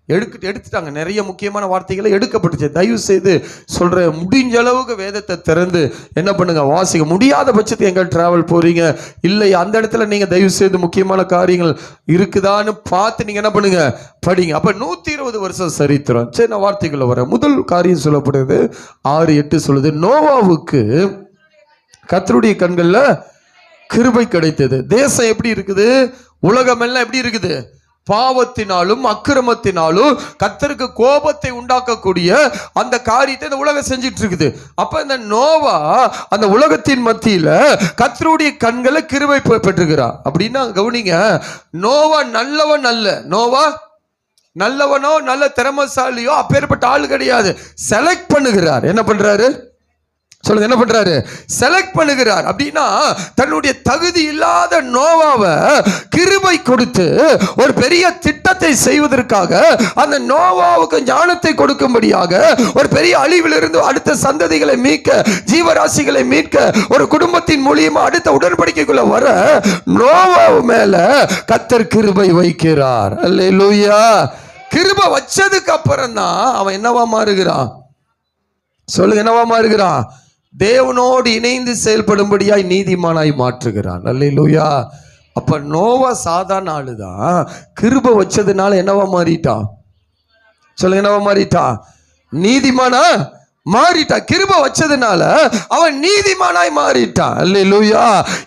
எடுத்துட்டாங்க. நிறைய முக்கியமான வார்த்தைகளை எடுக்கப்பட்டுச்சு. தயவு செய்து சொல்ற, முடிஞ்ச அளவுக்கு வேதத்தை திறந்து என்ன பண்ணுங்க, வாசிக்க. முடியாத பட்சத்துக்கு எங்க டிராவல் போறீங்க இல்லை, அந்த இடத்துல நீங்க தயவு செய்து முக்கியமான காரியங்கள் இருக்குதான்னு பார்த்து நீங்க என்ன பண்ணுங்க, படிங்க. அப்ப 120 வருஷம் சரித்திரம். சரி, நான் வார்த்தைக்குள்ள வர முதல் காரியம் சொல்லப்படுது. 6:8 சொல்லுது, நோவாவுக்கு கர்த்தருடைய கண்கள்ல கிருபை கிடைத்தது. தேசம் எப்படி இருக்குது, உலகம் எல்லாம் எப்படி இருக்குது, பாவத்தினாலும் அக்கிரமத்தினாலும் கர்த்தருக்கு கோபத்தை உண்டாக்கக்கூடிய அந்த காரியத்தை இந்த உலகம் செஞ்சிட்டு இருக்குது. அப்ப இந்த நோவா அந்த உலகத்தின் மத்தியில கர்த்தருடைய கண்களை கிருபை பெற்றுகிறார். அப்படின்னா கவனிங்க, நோவா நல்லவன் அல்ல. நோவா நல்லவனோ நல்ல திறமசாலியோ அப்பேற்பட்ட ஆள் கிடையாது. செலக்ட் பண்ணுகிறார். என்ன பண்றாரு சொல்லுங்க, என்ன பண்றாரு, செலக்ட் பண்ணுகிறார். அப்படின்னா தன்னுடைய தகுதி இல்லாத நோவாவை கிருபை கொடுத்து ஒரு பெரிய திட்டத்தை செய்வதற்காக, அந்த நோவாவுக்கு ஞானத்தை கொடுக்கும்படியாக, ஒரு பெரிய அழிவிலிருந்து அடுத்த சந்ததிகளை மீட்க, ஜீவராசிகளை மீட்க, ஒரு குடும்பத்தின் மூலியமா அடுத்த உடன்படிக்கைக்குள்ள வர நோவா மேல கர்த்தர் கிருபை வைக்கிறார். அல்லேலூயா. கிருபை வச்சதுக்கு அப்புறம் தான் அவன் என்னவா மாறுகிறான் சொல்லுங்க, என்னவா மாறுகிறான், தேவனோடு இணைந்து செயல்படும்படியாய் நீதிமானாய் மாற்றுகிறான். அல்லேலூயா. அப்ப நோவா சாதாரண ஆளுதான், கிருபை வச்சதுனால என்னவா மாறிட்டான், சொல்லுங்க, என்னவா மாறிட்டா? நீதிமானா மாறிட்டா. கிருபை வச்சதுனால அவன் நீதிமானாய் மாறிட்டான். அல்லேலூயா.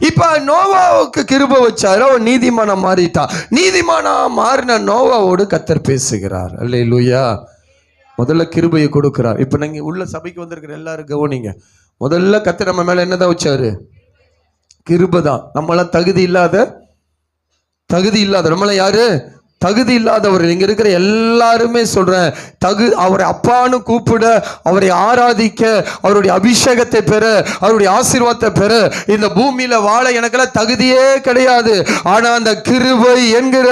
இப்ப நோவாவுக்கு கிருபை வச்சாரு, அவன் நீதிமானா மாறிட்டான். நீதிமானா மாறின நோவாவோடு கர்த்தர் பேசுகிறார். அல்லேலூயா. முதல்ல கிருபையை கொடுக்கிறார். இப்ப நீங்க உள்ள சபைக்கு வந்திருக்கிற எல்லாரும் கவனிங்க. முதல்ல கர்த்தர் நம்ம மேல என்னதான் வச்சாரு? கிருபை தான். நம்மளாம் தகுதி இல்லாத நம்மள யாரு? தகுதி இல்லாதவர். இங்க இருக்கிற எல்லாருமே சொல்றேன், அவரை அப்பான்னு கூப்பிட, அவரை ஆராதிக்க, அவருடைய அபிஷேகத்தை பெற, அவருடைய ஆசீர்வாதத்தை பெற இந்த பூமியில வாழ எனக்கெல்லாம் தகுதியே கிடையாது. ஆனா அந்த கிருபை என்கிற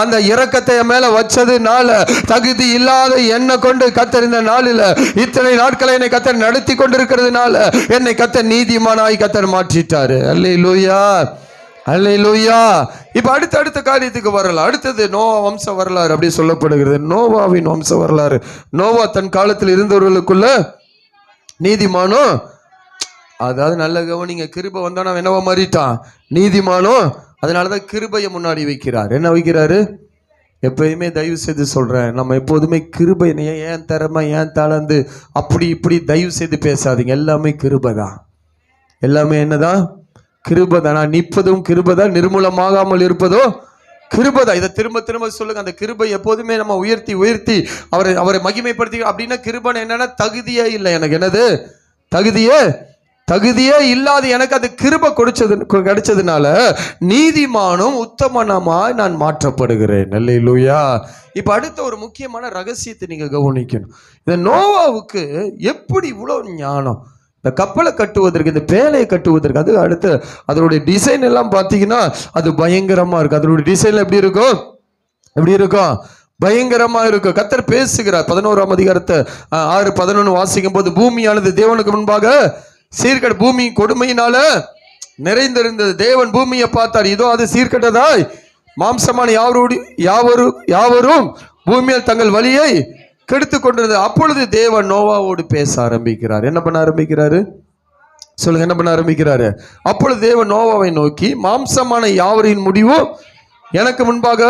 அந்த இரக்கத்தை மேல வச்சதுனால தகுதி இல்லாத என்னை கொண்டு கர்த்தர் இந்த நாளில் இத்தனை நாட்களை என்னை கர்த்தர் நடத்தி கொண்டிருக்கிறதுனால என்னை கர்த்தர் நீதிமானாய் கர்த்தர் மாற்றிட்டாரு. அல்லேலூயா, அல்லேலூயா. இப்ப அடுத்த காரியத்துக்கு வரலாம். அடுத்தது நோவா வம்ச வரலாறு அப்படி சொல்லப்படுகிறது. நோவாவின் வம்ச வரலாறு. நோவா தன் காலத்தில் இருந்தவர்களுக்குள்ள நீதிமானோ, அதாவது நல்ல கவனிங்க, கிருபை வந்தானா என்னவா மாறிட்டான்? நீதிமானோ. அதனாலதான் கிருபையை முன்னாடி வைக்கிறார். என்ன வைக்கிறாரு? எப்பயுமே தயவு செய்து சொல்றேன், நம்ம எப்போதுமே கிருபை, ஏன் திறமை, ஏன் தாளந்து, அப்படி இப்படி தயவு செய்து பேசாதீங்க. எல்லாமே கிருபை தான். எல்லாமே என்னதான்? கிருபை. நான் நிற்பதும் கிருபை, நிர்மூலமாகாமல் இருப்பதோ கிருபை. இதை திரும்ப திரும்ப சொல்லுங்க. அந்த கிருபை எப்போதுமே நம்ம உயர்த்தி அவரை மகிமைப்படுத்தி. அப்படின்னா கிருபை என்னன்னா தகுதியே இல்லை எனக்கு. என்னது? தகுதியே இல்லாத எனக்கு அது கிருபை கிடைச்சதுனால நீதிமானும் உத்தமனமாய் நான் மாற்றப்படுகிறேன். அல்லேலூயா. இப்ப அடுத்த ஒரு முக்கியமான ரகசியத்தை நீங்க கவனிக்கணும். இந்த நோவாவுக்கு எப்படி இவ்வளவு ஞானம்? இந்த கப்பலை கட்டுவதற்கு, இந்த பேழையை கட்டுவதற்கு, அது அடுத்து அதனுடைய டிசைன் எல்லாம் பார்த்தீங்கன்னா அது பயங்கரமா இருக்கு. அதனுடைய டிசைன் எப்படி இருக்கும்? பயங்கரமா இருக்கும். கர்த்தர் பேசுகிறார். 11ஆம் அதிகாரத்தை 6:11 வாசிக்கும் போது, பூமியானது தேவனுக்கு முன்பாக சீர்கெட்ட, பூமி கொடுமையினால நிறைந்திருந்தது. தேவன் பூமியை பார்த்தார், இதோ அது சீர்கெட்டதாய் மாம்சமான யாவரும் பூமியில் தங்கள் வழியை கெடுத்து கொண்டிருந்தது. அப்பொழுது தேவன் நோவாவோடு பேச ஆரம்பிக்கிறார். என்ன பண்ண ஆரம்பிக்கிறாரு? சொல்லுங்க, என்ன பண்ண ஆரம்பிக்கிறாரு? அப்பொழுது தேவன் நோவாவை நோக்கி, மாம்சமான யாவரின் முடிவு எனக்கு முன்பாக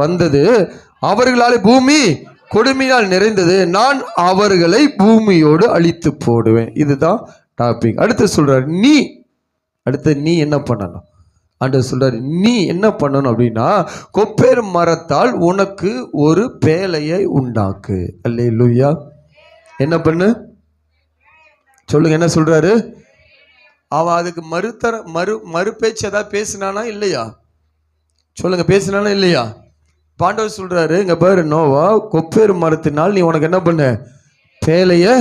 வந்தது, அவர்களாலே பூமி கொடுமையால் நிறைந்தது, நான் அவர்களை பூமியோடு அழித்து போடுவேன். இதுதான் டாபிக். அடுத்து சொல்றாரு, நீ என்ன பண்ணணும்? ஆண்டவர் சொல்றாரு, நீ என்ன பண்ணணும் அப்படின்னா, கொப்பேர் மரத்தால் உனக்கு ஒரு பேழையை உண்டாக்கு. அல்லேலூயா. என்ன பண்ணு? சொல்லுங்க, என்ன சொல்றாரு? அவன் அதுக்கு மறு பேச்சு ஏதாவது பேசினானா இல்லையா? சொல்லுங்க, பேசினானா இல்லையா? ஆண்டவர் சொல்றாரு, இங்க பாரு நோவா, கொப்பேர் மரத்தினால் நீ உனக்கு என்ன பண்ணு? பேழையை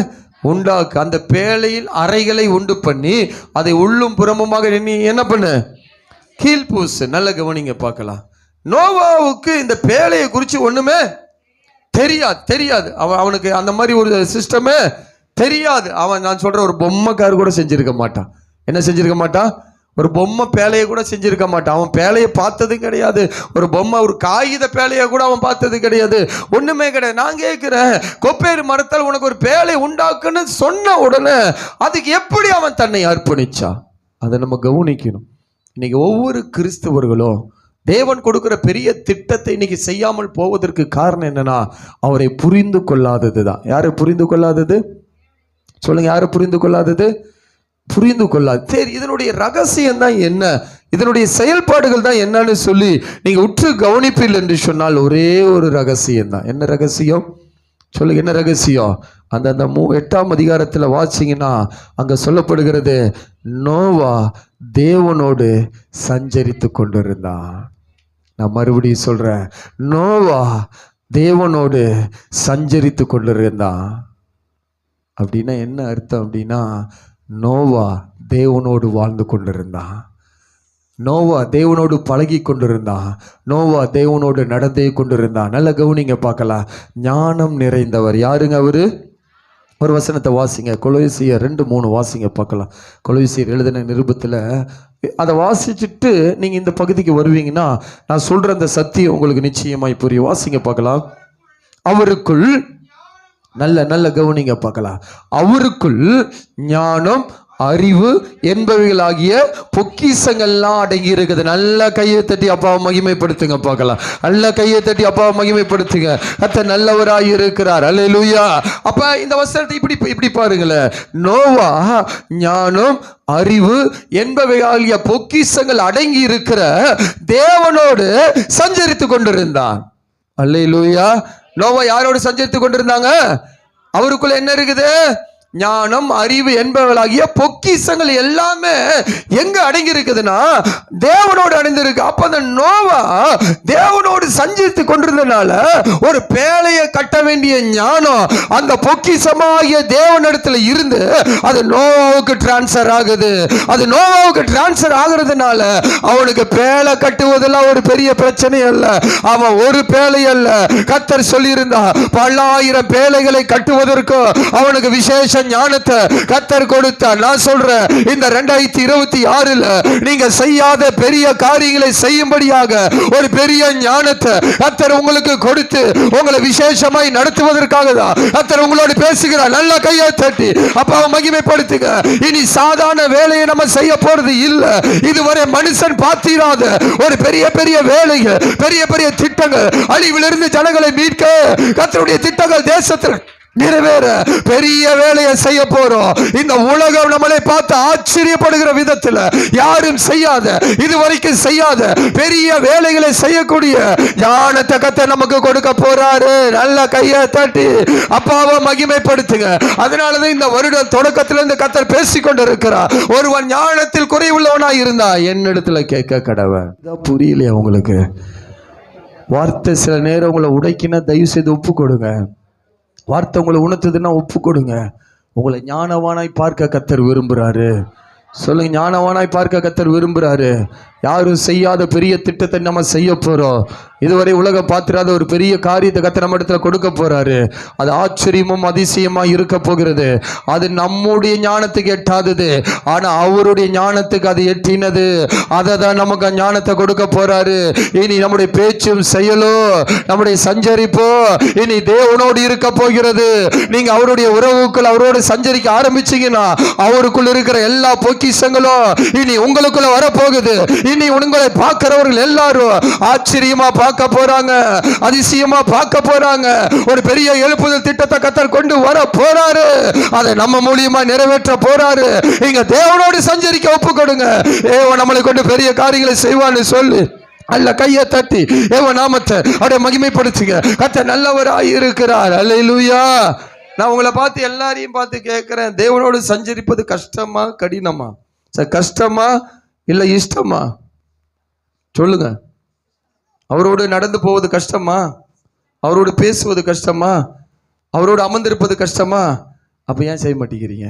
உண்டாக்கு. அந்த பேழையில் அறைகளை உண்டு பண்ணி அதை உள்ளும் புறமுமாக நீ என்ன பண்ணு? கீழ்பூசு. நல்ல கவனிங்க, பார்க்கலாம். நோவாவுக்கு இந்த பேழையை குறித்து ஒண்ணுமே தெரியாது. அவனுக்கு அந்த மாதிரி ஒரு சிஸ்டமே தெரியாது. நான் சொல்ற ஒரு பொம்மைக்காரு கூட செஞ்சிருக்க மாட்டான். என்ன செஞ்சிருக்க மாட்டான்? ஒரு பொம்மை பேழையை கூட செஞ்சிருக்க மாட்டான். அவன் பேழையை பார்த்தது கிடையாது. ஒரு காகித பேழையை கூட அவன் பார்த்தது கிடையாது. ஒண்ணுமே கிடையாது. நான் கேட்கிறேன், கொப்பேறு மரத்தால் உனக்கு ஒரு பேழை உண்டாக்குன்னு சொன்ன உடனே அதுக்கு எப்படி அவன் தன்னை அர்ப்பணிச்சான்? அதை நம்ம கவனிக்கணும். இன்னைக்கு ஒவ்வொரு கிறிஸ்தவர்களும் தேவன் கொடுக்கிற பெரிய திட்டத்தை இன்னைக்கு செய்யாமல் போவதற்கு காரணம் என்னன்னா, அவரை புரிந்து கொள்ளாதது தான். யாரை புரிந்து கொள்ளாதது? சொல்லுங்க, யாரை புரிந்து கொள்ளாதது? புரிந்து கொள்ளாது. சரி, இதனுடைய ரகசியம் தான் என்ன, இதனுடைய செயல்பாடுகள் தான் என்னன்னு சொல்லி நீங்க உற்று கவனிப்பில் என்று சொன்னால் ஒரே ஒரு ரகசியம் தான். என்ன ரகசியம்? சொல்லுங்க, என்ன ரகசியம்? அந்த 8ஆம் அதிகாரத்தில் வாசிங்கன்னா அங்க சொல்லப்படுகிறது, நோவா தேவனோடு சஞ்சரித்து கொண்டிருந்தான். நான் மறுபடியும் சொல்றேன், நோவா தேவனோடு சஞ்சரித்து கொண்டிருந்தான். அப்படின்னா என்ன அர்த்தம்? அப்படின்னா நோவா தேவனோடு வாழ்ந்து கொண்டிருந்தான். நோவா தேவனோடு பழகி கொண்டிருந்தான். நோவா தேவனோடு நடந்தே கொண்டிருந்தான். நல்ல கவனிங்க, பார்க்கலாம். ஞானம் நிறைந்தவர். யாருங்க அவரு? ஒரு வசனத்தை வாசிங்க. கொலோசியர் 2:3 வாசிங்க, பார்க்கலாம். கொலோசியர் எழுதின நிருபத்தில் அதை வாசிச்சுட்டு நீங்க இந்த பகுதிக்கு வருவீங்கன்னா நான் சொல்ற அந்த சத்தியம் உங்களுக்கு நிச்சயமாய் புரியும். வாசிங்க, பார்க்கலாம். அவருக்குள் நல்ல கவனிங்க, பார்க்கலாம். அவருக்குள் ஞானம், அறிவு என்பவைகளாகிய பொக்கிஷங்கள்லாம் அடங்கி இருக்குது. நல்ல கையை தட்டி அப்பாவை மகிமைப்படுத்துங்க பார்க்கலாம். நல்ல கையை தட்டி அப்பாவை மகிமைப்படுத்துங்க. கர்த்தர் நல்லவராய் இருக்கிறார். அல்லேலூயா. அப்ப இந்த வசனத்தை இப்படி பாருங்களேன். நோவா ஞானம் அறிவு என்பவையாகிய பொக்கிஷங்கள் அடங்கி இருக்கிற தேவனோடு சஞ்சரித்து கொண்டிருந்தான். அல்லேலூயா. நோவா யாரோடு சஞ்சரித்து கொண்டிருந்தாங்க? அவருக்குள்ள என்ன இருக்குது? ஞானம் அறிவு என்பவர்களாகிய பொக்கிஷங்கள் எல்லாமே எங்க அடங்கி இருக்குதுன்னா தேவனோடு அடைந்திருக்கு. அப்ப அந்த நோவா தேவனோடு சஞ்சரித்து கொண்டிருந்தனால ஒரு பேழையை கட்ட வேண்டிய ஞானம் அந்த பொக்கிஷமாகிய தேவனிடத்துல இருந்து அது நோவாவுக்கு டிரான்ஸ்பர் ஆகுது. அது நோவாவுக்கு டிரான்ஸ்பர் ஆகுறதுனால அவனுக்கு பேழை கட்டுவதெல்லாம் ஒரு பெரிய பிரச்சனை அல்ல. அவன் ஒரு பேழை அல்ல, கர்த்தர் சொல்லியிருந்தா பல்லாயிரம் பேழைகளை கட்டுவதற்கு அவனுக்கு விசேஷ ஞானத்தை கர்த்தர் கொடுத்தார். நான் சொல்றேன், இந்த 2026ல நீங்க செய்யாத பெரிய காரியங்களை செய்யும்படியாக ஒரு பெரிய ஞானத்தை கர்த்தர் உங்களுக்கு கொடுத்து உங்களை விசேஷமாய் நடத்துவதற்காக தான் கர்த்தர் உங்களோடு பேசுகிறார். நல்ல கையை தட்டி அப்பாவை மகிமைப்படுத்துங்க. இனி சாதாரண வேலையை நம்ம செய்ய போறது இல்ல. இதுவரை மனுஷன் பார்த்திராத ஒரு பெரிய பெரிய வேலைகள், பெரிய பெரிய திட்டங்கள், அழிவிலிருந்து ஜனங்களை மீட்க கர்த்தருடைய திட்டங்கள் தேசத்தில் நிறைவேற பெரிய வேலையை செய்ய போறோம். இந்த உலகம் நம்மளை பார்த்து ஆச்சரியப்படுகிற விதத்தில் யாரும் செய்யாத, இதுவரைக்கும் செய்யாத பெரிய வேலைகளை செய்யக்கூடிய ஞானத்தை கர்த்தர் நமக்கு கொடுக்க போறாரு. நல்ல கையை தட்டி அப்பாவை மகிமைப்படுத்துங்க. அதனாலதான் இந்த வருடம் தொடக்கத்திலிருந்து கர்த்தர் பேசிக்கொண்டு இருக்கிறார். ஒருவன் ஞானத்தில் குறைவுள்ளவனா இருந்தா என்னிடத்துல கேட்க கடவன். புரியலையா உங்களுக்கு? வார்த்தை சில நேரம் உங்களை உடைக்கினா தயவு செய்து ஒப்பு கொடுங்க. வார்த்தை உங்களை உணர்த்துதுன்னா ஒப்பு கொடுங்க. உங்களை ஞானவானாய் பார்க்க கர்த்தர் விரும்புகிறாரு. சொல்லுங்க, ஞானவானாய் பார்க்க கர்த்தர் விரும்புகிறாரு. யாரும் செய்யாத பெரிய திட்டத்தை நம்ம செய்ய போறோம். இதுவரை உலகம் பார்த்திராத ஒரு பெரிய காரியத்தை கர்த்தர் நம்ம இடத்துல கொடுக்க போறாரு. அது ஆச்சரியமும் அதிசயமா இருக்க போகிறது. அது நம்முடைய ஞானத்துக்கு எட்டாதது, ஆனா அவருடைய ஞானத்துக்கு அது எட்டினது. அதை தான் நமக்கு ஞானத்தை கொடுக்க போறாரு. இனி நம்முடைய பேச்சும் செயலோ நம்முடைய சஞ்சரிப்போ இனி தேவனோடு இருக்க போகிறது. நீங்க அவருடைய உறவுக்குள் அவரோடு சஞ்சரிக்க ஆரம்பிச்சீங்கன்னா அவருக்குள் இருக்கிற எல்லா பொக்கிஷங்களும் இனி உங்களுக்குள்ள வரப்போகுது. இனி உங்களை பார்க்கிறவர்கள் எல்லாரும் ஆச்சரியமா பார்க்க போறாங்க, அதிசயமா பார்க்க போறாங்க. ஒரு பெரிய எழுப்புதல் திட்டத்தை கர்த்தர் கொண்டு வர போறாரு. அதை நம்ம மூலியமா நிறைவேற்ற போறாரு. இங்க தேவனோடு சஞ்சரிக்க ஒப்பு கொடுங்க. தேவன் நம்மளை கொண்டு பெரிய காரியங்களை செய்வான்னு சொல்லி அல்ல கையை தட்டி தேவ நாமத்தை அவருடைய மகிமைப்படுத்துங்க. கர்த்தர் நல்லவராய் இருக்கிறார். அல்லேலூயா. நான் உங்களை பார்த்து எல்லாரையும் பார்த்து கேட்கிறேன், தேவனோடு சஞ்சரிப்பது கஷ்டமா கடினமா? கஷ்டமா இல்ல இஷ்டமா? சொல்லுங்க. அவரோடு நடந்து போவது கஷ்டமா? அவரோடு பேசுவது கஷ்டமா? அவரோடு அமர்ந்திருப்பது கஷ்டமா? அப்ப ஏன் செய்ய மாட்டேங்கிறீங்க?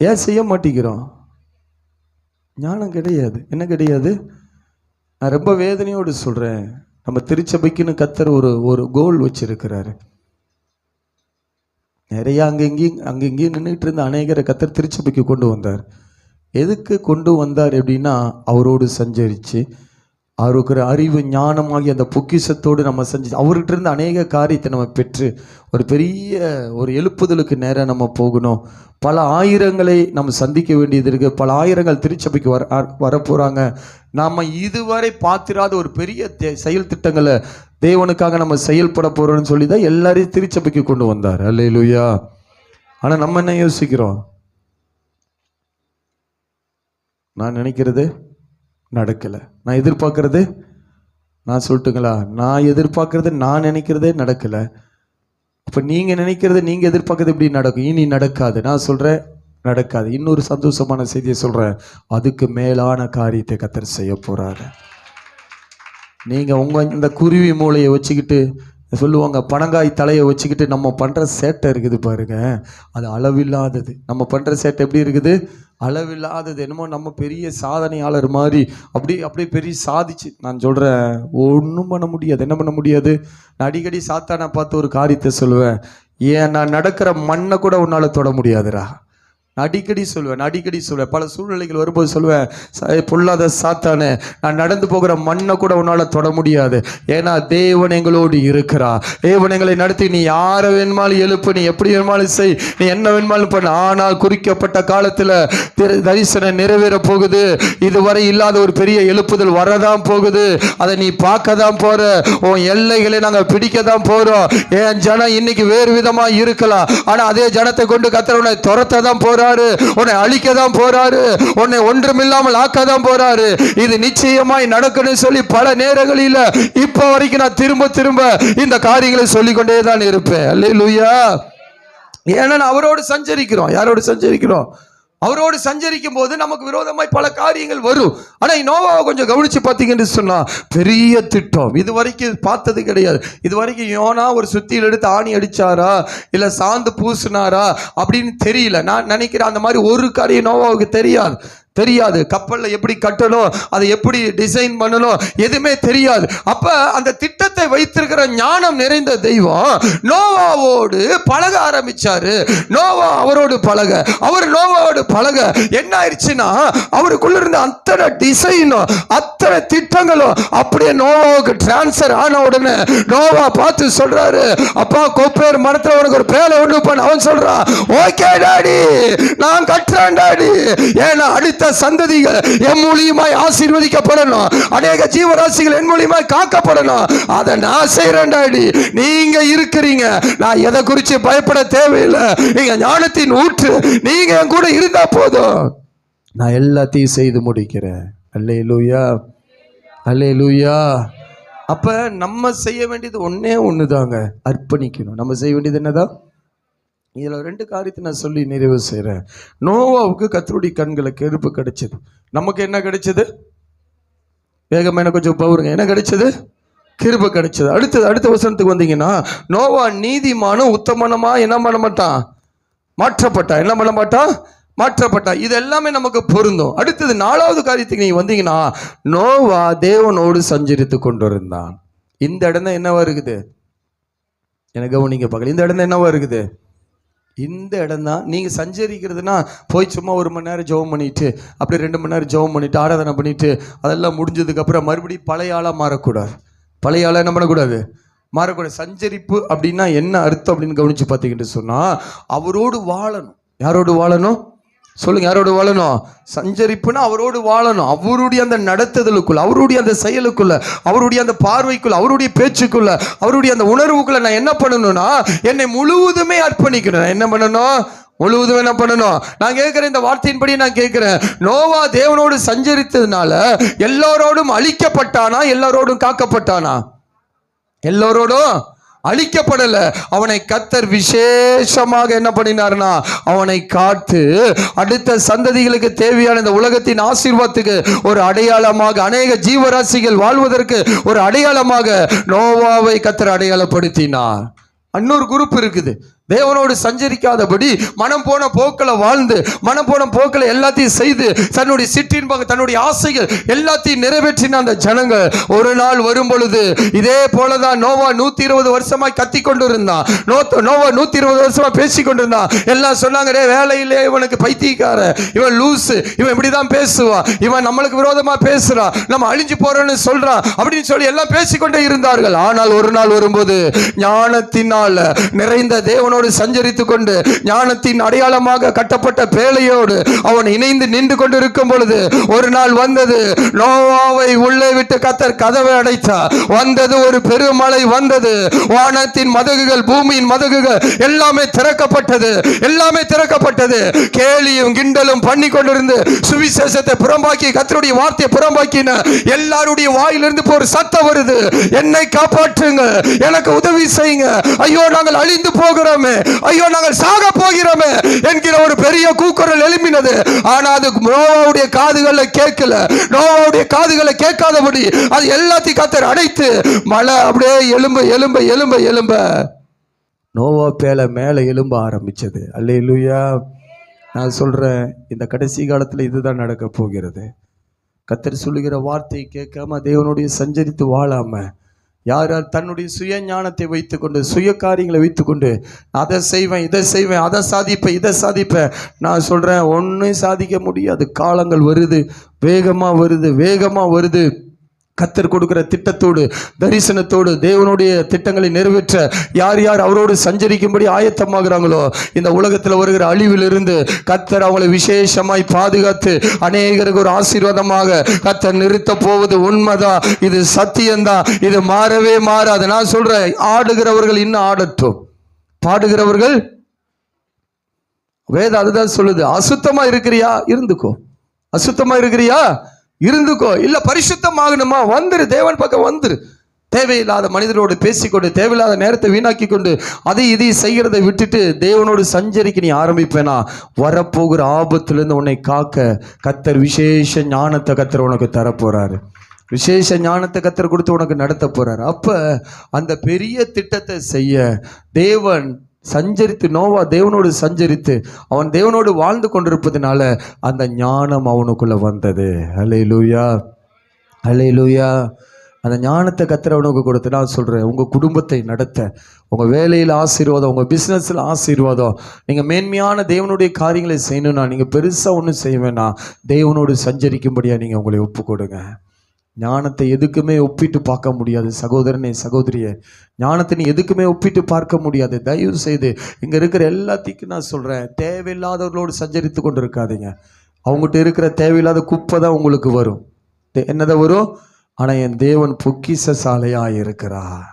ஏன் செய்ய மாட்டேங்கிறோம்? ஞானம் கிடையாது. என்ன கிடையாது? நான் ரொம்ப வேதனையோடு சொல்றேன். நம்ம திருச்சபைக்குன்னு கர்த்தர் ஒரு கோல் வச்சிருக்கிறாரு. நிறைய அங்கங்கேயும் நின்றுட்டு இருந்த அநேகரை கர்த்தர் திருச்சபைக்கு கொண்டு வந்தார். எதுக்கு கொண்டு வந்தார் அப்படின்னா, அவரோடு சஞ்சரித்து அவருக்கு அறிவு ஞானமாகி அந்த பொக்கிஷத்தோடு நம்ம செஞ்சு அவர்கிட்ட இருந்து அநேக காரியத்தை நம்ம பெற்று ஒரு பெரிய ஒரு எழுப்புதலுக்கு நேரம் நம்ம போகணும். பல ஆயிரங்களை நம்ம சந்திக்க வேண்டியது இருக்கு. பல ஆயிரங்கள் திருச்சபைக்கு வரப்போறாங்க. நாம இதுவரை பார்த்திராத ஒரு பெரிய செயல் திட்டங்களை தேவனுக்காக நம்ம செயல்பட போறோம்னு சொல்லி தான் எல்லாரையும் திருச்சபைக்கு கொண்டு வந்தார். அல்லேலூயா. ஆனா நம்ம என்ன யோசிக்கிறோம்? நான் நினைக்கிறது நடக்கலை, நான் எதிர்பார்க்கறது, நான் சொல்லட்டுங்களா, நான் எதிர்பார்க்கறது நான் நினைக்கிறதே நடக்கலை. அப்போ நீங்கள் நினைக்கிறது நீங்கள் எதிர்பார்க்கறது எப்படி நடக்கும்? இனி நடக்காது. நான் சொல்கிறேன் நடக்காது. இன்னொரு சந்தோஷமான செய்தியை சொல்கிறேன், அதுக்கு மேலான காரியத்தை கர்த்தர் செய்ய போகிறாரு. நீங்கள் உங்கள் இந்த குருவி மூளையை வச்சுக்கிட்டு சொல்லுவாங்க, பனங்காய் தலையை வச்சுக்கிட்டு நம்ம பண்ணுற சேட்டை இருக்குது பாருங்க, அது அளவில்லாதது. நம்ம பண்ணுற சேட்டை எப்படி இருக்குது? அளவில்லாதது. என்னமோ நம்ம பெரிய சாதனையாளர் மாதிரி அப்படியே பெரிய சாதிச்சு. நான் சொல்கிறேன், ஒன்றும் பண்ண முடியாது. என்ன பண்ண முடியாது? நான் அடிக்கடி சாத்தானை பார்த்து ஒரு காரியத்தை சொல்லுவேன், ஏன் நான் நடக்கிற மண்ணை கூட உன்னால் தொட முடியாதுடா. நான் அடிக்கடி சொல்வேன் பல சூழ்நிலைகள் வரும்போது சொல்லுவேன், பொல்லாத சாத்தானே, நான் நடந்து போகிற மண்ணை கூட உன்னால் தொட முடியாது. ஏன்னா தேவன் எங்களோடு இருக்கிறார். தேவன் எங்களை நடத்தி நீ யாரை வேணுமாலும் எழுப்பு, நீ எப்படி வேணுமாலும் செய், நீ என்ன வேணுமாலும் பண்ண. ஆனால் குறிக்கப்பட்ட காலத்தில் தரிசனம் நிறைவேற போகுது. இதுவரை இல்லாத ஒரு பெரிய எழுப்புதல் வரதான் போகுது. அதை நீ பார்க்க தான் போற. உன் எல்லைகளை நாங்கள் பிடிக்க தான் போறோம். என் ஜனம் இன்னைக்கு வேறு விதமா இருக்கலாம், ஆனா அதே ஜனத்தை கொண்டு கர்த்தர் உன்னை துரத்த தான் போறாரு, உன்னை அழிக்க தான் போறாரு, உன்னை ஒன்றுமில்லாமல் ஆக்க தான் போறாரு. இது நிச்சயமாய் நடக்கணும் சொல்லி பல நேரங்களில் இப்ப வரைக்கும் நான் திரும்ப இந்த காரியங்களை சொல்லிக்கொண்டே தான் இருப்பேன். அல்லேலூயா. ஏன்னா அவரோடு சஞ்சரிக்கிறோம். யாரோடு சஞ்சரிக்கிறோம்? அவரோடு சஞ்சரிக்கும் போது நமக்கு விரோதமாய் பல காரியங்கள் வரும். ஆனா நோவாவை கொஞ்சம் கவனிச்சு பார்த்தீங்கன்னு சொன்னா பெரிய திட்டம் இது வரைக்கும் பார்த்தது கிடையாது. இது வரைக்கும் யோனா ஒரு சுத்தியில் எடுத்து ஆணி அடிச்சாரா இல்ல சாந்து பூசினாரா அப்படின்னு தெரியல. நான் நினைக்கிறேன் அந்த மாதிரி ஒரு காரியம் நோவாவுக்கு தெரியாது. கப்பலில் எப்படி கட்டணும், அதை எப்படி டிசைன் பண்ணணும், எதுவுமே தெரியாது. அப்ப அந்த திட்டத்தை வைத்திருக்கிற ஞானம் நிறைந்த தெய்வம் நோவாவோடு பழக ஆரம்பிச்சாரு. நோவா அவரோடு பழக, அவர் நோவாவோடு பழக என்ன ஆயிடுச்சுன்னா அவருக்குள்ள இருந்த அத்தனை டிசைனும் அத்தனை திட்டங்களும் அப்படியே நோவாவுக்கு டிரான்ஸ்பர் ஆன உடனே நோவா பார்த்து சொல்றாரு, அப்பா கொப்பேர் மரத்துல உனக்கு ஒரு பேலை ஒன்று பண்ண. அவன் சொல்றான், ஓகே டாடி, நான் கட்டுறேன் டாடி. ஏன்னா அடுத்த சந்ததிகள் என் மூலியமாய் ஆசீர்வதிக்கப்படணும், அநேக ஜீவராசிகள் என் மூலியமாய் காக்கப்படணும். அதை நான் செய்றேன் டாடி. நீங்க இருக்கிறீங்க, நான் எதை குறித்து பயப்பட தேவையில்லை. நீங்க ஞானத்தின் ஊற்று, நீங்க என் கூட இருந்தா போதும், நான் எல்லாத்தையும் செய்து முடிக்கிறேன். அல்லேலூயா, அல்லேலூயா. அப்ப நம்ம செய்ய வேண்டியது ஒண்ணு தாங்க, அர்ப்பணிக்கணும். நம்ம செய்ய வேண்டியது என்னதான்? இதில் 2 காரியத்தை நான் சொல்லி நிறைவு செய்கிறேன். நோவாவுக்கு கர்த்தருடைய கண்களை கிருபை கிடைச்சது. நமக்கு என்ன கிடைச்சது? வேகமாக எனக்கு கொஞ்சம் பவுருங்க. என்ன கிடைச்சது? கிருபை கிடைச்சது. அடுத்த வசனத்துக்கு வந்தீங்கன்னா, நோவா நீதிமானும் உத்தமனமா என்ன பண்ண மாட்டான்? மாற்றப்பட்டான். என்ன பண்ண மாட்டான்? மாற்றப்பட்டான். இது எல்லாமே நமக்கு பொருந்தும். அடுத்தது 4வது காரியத்துக்கு நீங்க வந்தீங்கன்னா, நோவா தேவனோடு சஞ்சரித்து கொண்டு இருந்தான். இந்த இடம் தான் என்னவா இருக்குது? எனக்கு கவனிங்க பார்க்கல. இந்த இடம் தான் என்னவா இருக்குது? இந்த இடம் தான். நீங்கள் சஞ்சரிக்கிறதுனா போய் சும்மா 1 மணி நேரம் ஜெபம் பண்ணிட்டு அப்படி 2 மணி நேரம் ஜெபம் பண்ணிட்டு ஆராதனை பண்ணிட்டு அதெல்லாம் முடிஞ்சதுக்கப்புறம் மறுபடியும் பழைய ஆளாக மாறக்கூடாது. பழைய ஆளாக என்ன பண்ணக்கூடாது? மாறக்கூடாது. சஞ்சரிப்பு அப்படின்னா என்ன அர்த்தம் அப்படின்னு கவனித்து பார்த்தீங்கன்னு சொன்னால், அவரோடு வாழணும். யாரோடு வாழணும் சொல்லுங்க? யாரோடு வாழணும்? சஞ்சரிப்புனா அவரோடு வாழணும். அவருடைய அந்த நடத்துதலுக்குள்ள, அவருடைய அந்த செயலுக்குள்ள, அவருடைய அந்த பார்வைக்குள்ள, அவருடைய பேச்சுக்குள்ள, அவருடைய அந்த உணர்வுக்குள்ள நான் என்ன பண்ணணும்னா என்னை முழுவதுமே அர்ப்பணிக்கணும். நான் என்ன பண்ணணும்? முழுவதும் என்ன பண்ணணும்? நான் கேட்கிறேன், இந்த வார்த்தையின்படி நான் கேட்கிறேன், நோவா தேவனோடு சஞ்சரித்ததுனால எல்லாரோடும் அழிக்கப்பட்டானா எல்லாரோடும் காக்கப்பட்டானா? எல்லாரோடும் அழிக்கப்படல. அவனை கர்த்தர் விசேஷமாக என்ன பண்ணினார்னா அவனை காத்து அடுத்த சந்ததிகளுக்கு தேவையான இந்த உலகத்தின் ஆசீர்வாதத்துக்கு ஒரு அடையாளமாக, அநேக ஜீவராசிகள் வாழ்வதற்கு ஒரு அடையாளமாக நோவாவை கர்த்தர் அடையாளப்படுத்தினார். இன்னொரு குரூப் இருக்குது, தேவனோடு சஞ்சரிக்காதபடி மனம் போன போக்கில் வாழ்ந்து மனம் போன போக்கில் எல்லாத்தையும் செய்து தன்னுடைய சிற்றின்பாக தன்னுடைய ஆசைகள் எல்லாத்தையும் நிறைவேற்றின அந்த ஜனங்கள் ஒரு நாள் வரும் பொழுது இதே போலதான் நோவா 120 வருஷமாய் கத்தி கொண்டு இருந்தான். நோவா 120 வருஷமா பேசி கொண்டிருந்தான். எல்லாம் சொன்னாங்க, வேலையிலே இவனுக்கு பைத்தியக்கார, இவன் லூசு, இவன் இப்படிதான் பேசுவான், இவன் நம்மளுக்கு விரோதமா பேசுறான், நம்ம அழிஞ்சு போறோம்னு சொல்றான் அப்படின்னு சொல்லி எல்லாம் பேசிக்கொண்டே இருந்தார்கள். ஆனால் ஒரு நாள் வரும்போது ஞானத்தினால் நிறைந்த தேவனோடு சஞ்சரித்துக் கொண்டு ஞானத்தின் அடையாளமாக கட்டப்பட்ட பேழையோடு அவன் இணைந்து நின்று கொண்டிருக்கும் பொழுது ஒரு நாள் வந்தது. நோவாவை உள்ளே விட்டு கர்த்தர் கதவை அடைத்தார். வந்தது ஒரு பெருமழை வந்தது. வானத்தின் மதகுகள், பூமியின் மதகுகள் எல்லாமே திறக்கப்பட்டது. எல்லாமே திறக்கப்பட்டது. கேலியும் கிண்டலும் பண்ணி கொண்டிருந்து சுவிசேஷத்தை புறம்பாக்கி கர்த்தருடைய வார்த்தையை புறம்பாக்கின எல்லாருடைய வாயிலிருந்து ஒரு சத்தம் வருது, என்னை காப்பாற்றுங்க, எனக்கு உதவி செய்யுங்க, ஐயோ நாங்கள் அழிந்து போகிறோமே, ஐயோ நாங்கள் சாக போகிறோமே என்கிற ஒரு பெரிய கூக்குரல் எழும்பினது. ஆனா அது நோவாவுடைய காதுகளை கேட்கல. நோவாவுடைய காதுகளை கேட்காதபடி அது எல்லாத்தையும் கர்த்தர் அடைத்து மழை அப்படியே எலும்ப எலும்ப எலும்ப எலும்ப நோவா பேலை மேலே எலும்ப ஆரம்பிச்சது. அல்லேலூயா. நான் சொல்றேன், இந்த கடைசி காலத்தில் இதுதான் நடக்க போகிறது. கர்த்தர் சொல்லுகிற வார்த்தையை கேட்காம தேவனுடைய சஞ்சரித்து வாழாம யார் யார் தன்னுடைய சுய ஞானத்தை வைத்துக்கொண்டு சுய காரியங்களை வைத்துக்கொண்டு அதை செய்வேன், இதை செய்வேன், அதை சாதிப்பேன், இதை சாதிப்பேன், நான் சொல்கிறேன் ஒன்றும் சாதிக்க முடியாது. காலங்கள் வருது, வேகமாக வருது, வேகமாக வருது. கர்த்தர் கொடுக்கிற திட்டத்தோடு தரிசனத்தோடு தேவனுடைய திட்டங்களை நிறைவேற்ற யார் யார் அவரோடு சஞ்சரிக்கும்படி ஆயத்தமாகிறாங்களோ இந்த உலகத்தில் வருகிற அழிவிலிருந்து கர்த்தர் அவங்களை விசேஷமாய் பாதுகாத்து அநேகருக்கு ஒரு ஆசீர்வாதமாக கர்த்தர் நிறுத்த போவது உண்மைதான். இது சத்தியம்தான், இது மாறவே மாறாது. நான் சொல்றேன், ஆடுகிறவர்கள் இன்னும் ஆடட்டும், பாடுகிறவர்கள் வேதம் அதுதான் சொல்லுது. அசுத்தமா இருக்கிறியா, இருந்துக்கோ. அசுத்தமா இருக்கிறியா, இருந்துக்கோ. இல்ல பரிசுத்தமாகணுமா, வந்துரு, தேவன் பக்கம் வந்துரு. தேவையில்லாத மனிதரோடு பேசிக்கொண்டு தேவையில்லாத நேரத்தை வீணாக்கி கொண்டு அதை இதையும் செய்கிறதை விட்டுட்டு தேவனோடு சஞ்சரிக்க நீ ஆரம்பிப்பேனா, வரப்போகிற ஆபத்திலிருந்து உன்னை காக்க கர்த்தர் விசேஷ ஞானத்தை கர்த்தர் உனக்கு தரப்போறாரு. விசேஷ ஞானத்தை கர்த்தர் கொடுத்து உனக்கு நடத்த போறாரு. அப்ப அந்த பெரிய திட்டத்தை செய்ய தேவன் சஞ்சரித்து, நோவா தேவனோடு சஞ்சரித்து அவன் தேவனோடு வாழ்ந்து கொண்டிருப்பதனால அந்த ஞானம் அவனுக்குள்ள வந்தது. ஹல்லேலூயா, ஹல்லேலூயா. அந்த ஞானத்தை கர்த்தர் அவனுக்கு கொடுத்து, நான் சொல்கிறேன், உங்கள் குடும்பத்தை நடத்த, உங்கள் வேலையில் ஆசீர்வாதம், உங்கள் பிஸ்னஸில் ஆசீர்வாதம், நீங்கள் மேன்மையான தேவனுடைய காரியங்களை செய்யணும்னா நீங்கள் பெருசாக ஒன்றும் செய்ய வேணாம், தேவனோடு சஞ்சரிக்கும்படியாக நீங்கள் உங்களை ஒப்பு கொடுங்க. ஞானத்தை எதுக்குமே ஒப்பிட்டு பார்க்க முடியாது சகோதரனே, சகோதரியே. ஞானத்தை நீ எதுக்குமே ஒப்பிட்டு பார்க்க முடியாது. தயவு செய்து இங்கே இருக்கிற எல்லாத்தையும் நான் சொல்கிறேன், தேவையில்லாதவர்களோடு சஞ்சரித்து கொண்டு இருக்காதீங்க. அவங்ககிட்ட இருக்கிற தேவையில்லாத குப்பை தான் உங்களுக்கு வரும். என்னதான் வரும்? ஆனால் என் தேவன் பொக்கிஷ சாலையாக இருக்கிறார்.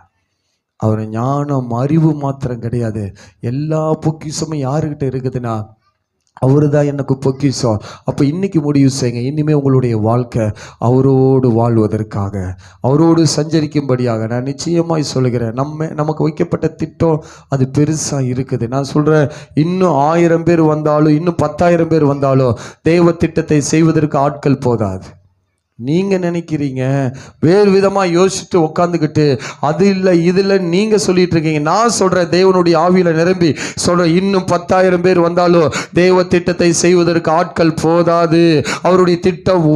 அவர் ஞானம் அறிவு மாத்திரம் கிடையாது, எல்லா பொக்கிஷமும் யாருக்கிட்ட இருக்குதுன்னா அவரு தான் எனக்கு பொக்கிஷம். அப்போ இன்னைக்கு முடிவு செய்யுங்க, இனிமேல் உங்களுடைய வாழ்க்கை அவரோடு வாழ்வதற்காக, அவரோடு சஞ்சரிக்கும்படியாக. நான் நிச்சயமாய் சொல்லுகிறேன், நமக்கு வைக்கப்பட்ட திட்டம் அது பெருசாக இருக்குது. நான் சொல்கிறேன், இன்னும் 1000 பேர் வந்தாலும், இன்னும் 10,000 பேர் வந்தாலும் தேவ திட்டத்தை செய்வதற்கு ஆட்கள் போதாது. நீங்கள் நினைக்கிறீங்க, வேறு விதமாக யோசிச்சுட்டு உட்காந்துக்கிட்டு அது இல்லை இது இல்லை நீங்கள் சொல்லிட்டு இருக்கீங்க. நான் சொல்கிறேன், தேவனுடைய ஆவியில் நிரம்பி சொல்கிறேன், இன்னும் 10,000 பேர் வந்தாலும் தேவ திட்டத்தை செய்வதற்கு ஆட்கள் போதாது. அவருடைய திட்டம்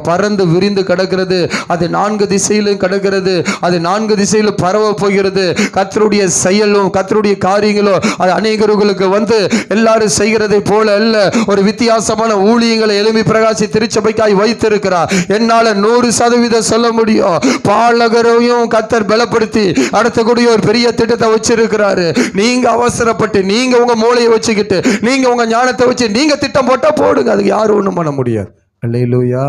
பறந்து விரிந்து கிடக்கிறது, அது 4 திசையிலும் கிடக்கிறது, அது 4 திசையிலும் பரவ போகிறது. கர்த்தருடைய செயலும் கர்த்தருடைய காரியங்களும் அது அநேகர்களுக்கு வந்து எல்லாரும் செய்கிறதை போல அல்ல, ஒரு வித்தியாசமான ஊழியங்களை எழும்பி பிரகாசி திருச்சபைக்காய் வைத்திருக்கிறார். என்னால் 100% சொல்ல முடியும், பாலகரையும் கர்த்தர் பலப்படுத்தி நடத்தக்கூடிய ஒரு பெரிய திட்டத்தை வச்சிருக்கிறாரு. நீங்க அவசரப்பட்டு நீங்க உங்க மூளையை வச்சுக்கிட்டு நீங்க உங்க ஞானத்தை வச்சு நீங்க திட்டம் போட்டா போடுங்க, அதுக்கு யாரும் ஒன்றும் பண்ண முடியாது. அல்லேலூயா.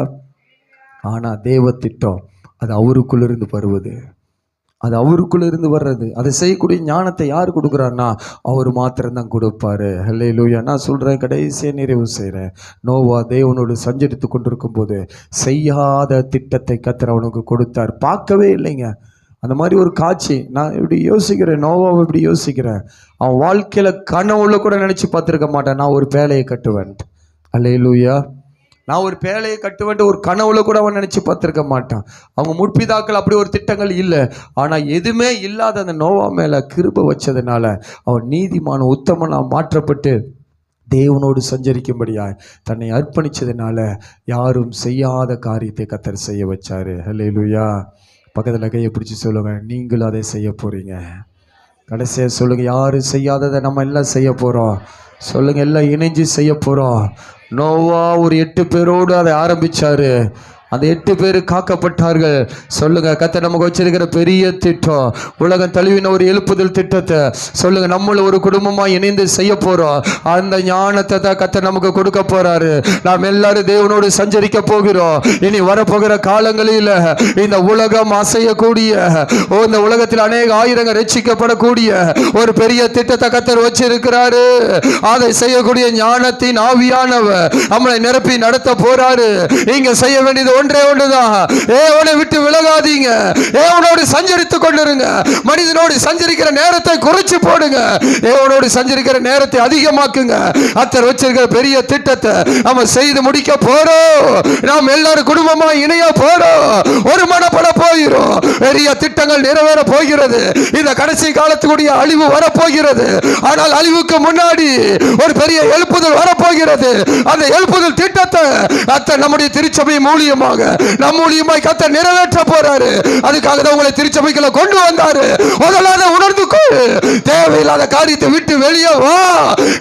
ஆனா தேவ திட்டம் அது அவருக்குள்ளிருந்து வருவது, அது அவருக்குள்ளிருந்து வர்றது. அதை செய்யக்கூடிய ஞானத்தை யார் கொடுக்குறாருன்னா அவர் மாத்திரம்தான் கொடுப்பாரு. ஹல்லேலூயா. நான் சொல்கிறேன், கடைசியாக நிறைவு செய்கிறேன். நோவா தேவனோடு சஞ்சரித்து கொண்டிருக்கும் போது செய்யாத திட்டத்தை கர்த்தர் அவனுக்கு கொடுத்தார். பார்க்கவே இல்லைங்க அந்த மாதிரி ஒரு காட்சி. நான் இப்படி யோசிக்கிறேன், நோவாவை இப்படி யோசிக்கிறேன், அவன் வாழ்க்கையில் கனவுல கூட நினச்சி பார்த்துருக்க மாட்டான், நான் ஒரு பேழையை கட்டுவேன். அல்லேலூயா. நான் ஒரு பேழையை கட்டுவேன்ட்டு ஒரு கனவுல கூட அவன் நினச்சி பார்த்துருக்க மாட்டான். அவங்க முற்பிதாக்கள் அப்படி ஒரு திட்டங்கள் இல்லை. ஆனால் எதுவுமே இல்லாத அந்த நோவா மேலே கிருபை வச்சதுனால அவன் நீதிமான உத்தமனாக மாற்றப்பட்டு தேவனோடு சஞ்சரிக்கும்படியாய் தன்னை அர்ப்பணித்ததுனால யாரும் செய்யாத காரியத்தை கர்த்தர் செய்ய வச்சாரு. ஹல்லேலூயா. பக்கத்தில் கையை பிடிச்சி சொல்லுங்க, நீங்களும் அதை செய்ய போகிறீங்க. கடைசியாக சொல்லுங்கள், யாரும் செய்யாததை நம்ம எல்லாம் செய்ய போகிறோம். சொல்லுங்கள், எல்லாம் இணைஞ்சு செய்ய போகிறோம். நோவா ஒரு 8 பேரோடு அதை ஆரம்பிச்சாரு. அந்த 8 பேர் காக்கப்பட்டார்கள். சொல்லுங்க, கர்த்தர் நமக்கு வச்சிருக்கிற பெரிய திட்டம், உலகம் தழுவின ஒரு எழுப்புதல் திட்டத்தை சொல்லுங்க நம்மளும் ஒரு குடும்பமா இணைந்து செய்ய போறோம். அந்த ஞானத்தை தான் கர்த்தர் நமக்கு கொடுக்க போறாரு. நாம் எல்லாரும் தேவனோடு சஞ்சரிக்க போகிறோம். இனி வரப்போகிற காலங்களில் இந்த உலகம் அசையக்கூடிய, இந்த உலகத்தில் அநேக ஆயிரங்கள் ரட்சிக்கப்படக்கூடிய ஒரு பெரிய திட்டத்தை கர்த்தர் வச்சிருக்கிறாரு. அதை செய்யக்கூடிய ஞானத்தின் ஆவியானவர் நம்மளை நிரப்பி நடத்த போறாரு. நீங்க செய்ய வேண்டியது ஒன்றே ஒன்றுதான், தேவனை விட்டு விலகாதீங்க, தேவனோடு சஞ்சரித்துக் கொண்டிருங்க. மனிதனோடு சஞ்சரிக்கிற நேரத்தை குறைச்சு போடுங்க, தேவனோடு சஞ்சரிக்கிற நேரத்தை அதிகமாக்குங்க. கர்த்தர் வச்சிருக்கிற பெரிய திட்டத்தை நம்ம செய்து முடிக்க போறோம். நாம் எல்லாரும் குடும்பமா இணைய போறோம், ஒரு மனப்பட போகிறோம். பெரிய திட்டங்கள் நிறைவேற போகிறது. இந்த கடைசி காலத்துக்குரிய அழிவு வரப்போகிறது. ஆனால் அழிவுக்கு முன்னாடி ஒரு பெரிய எழுப்புதல் வரப்போகிறது. அந்த எழுப்புதல் திட்டத்தை கர்த்தர் நம்முடைய திருச்சபை மூலியமாக மூலியமாக நம் மூலியமாய் கர்த்தர் நிறைவேற்ற போறாரு. அதுக்காக தான் உங்களை திருச்சபைக்குள்ள கொண்டு வந்தாரு. முதலாவது உணர்ந்துக்கொள், தேவையில்லாத காரியத்தை விட்டு வெளியே வா,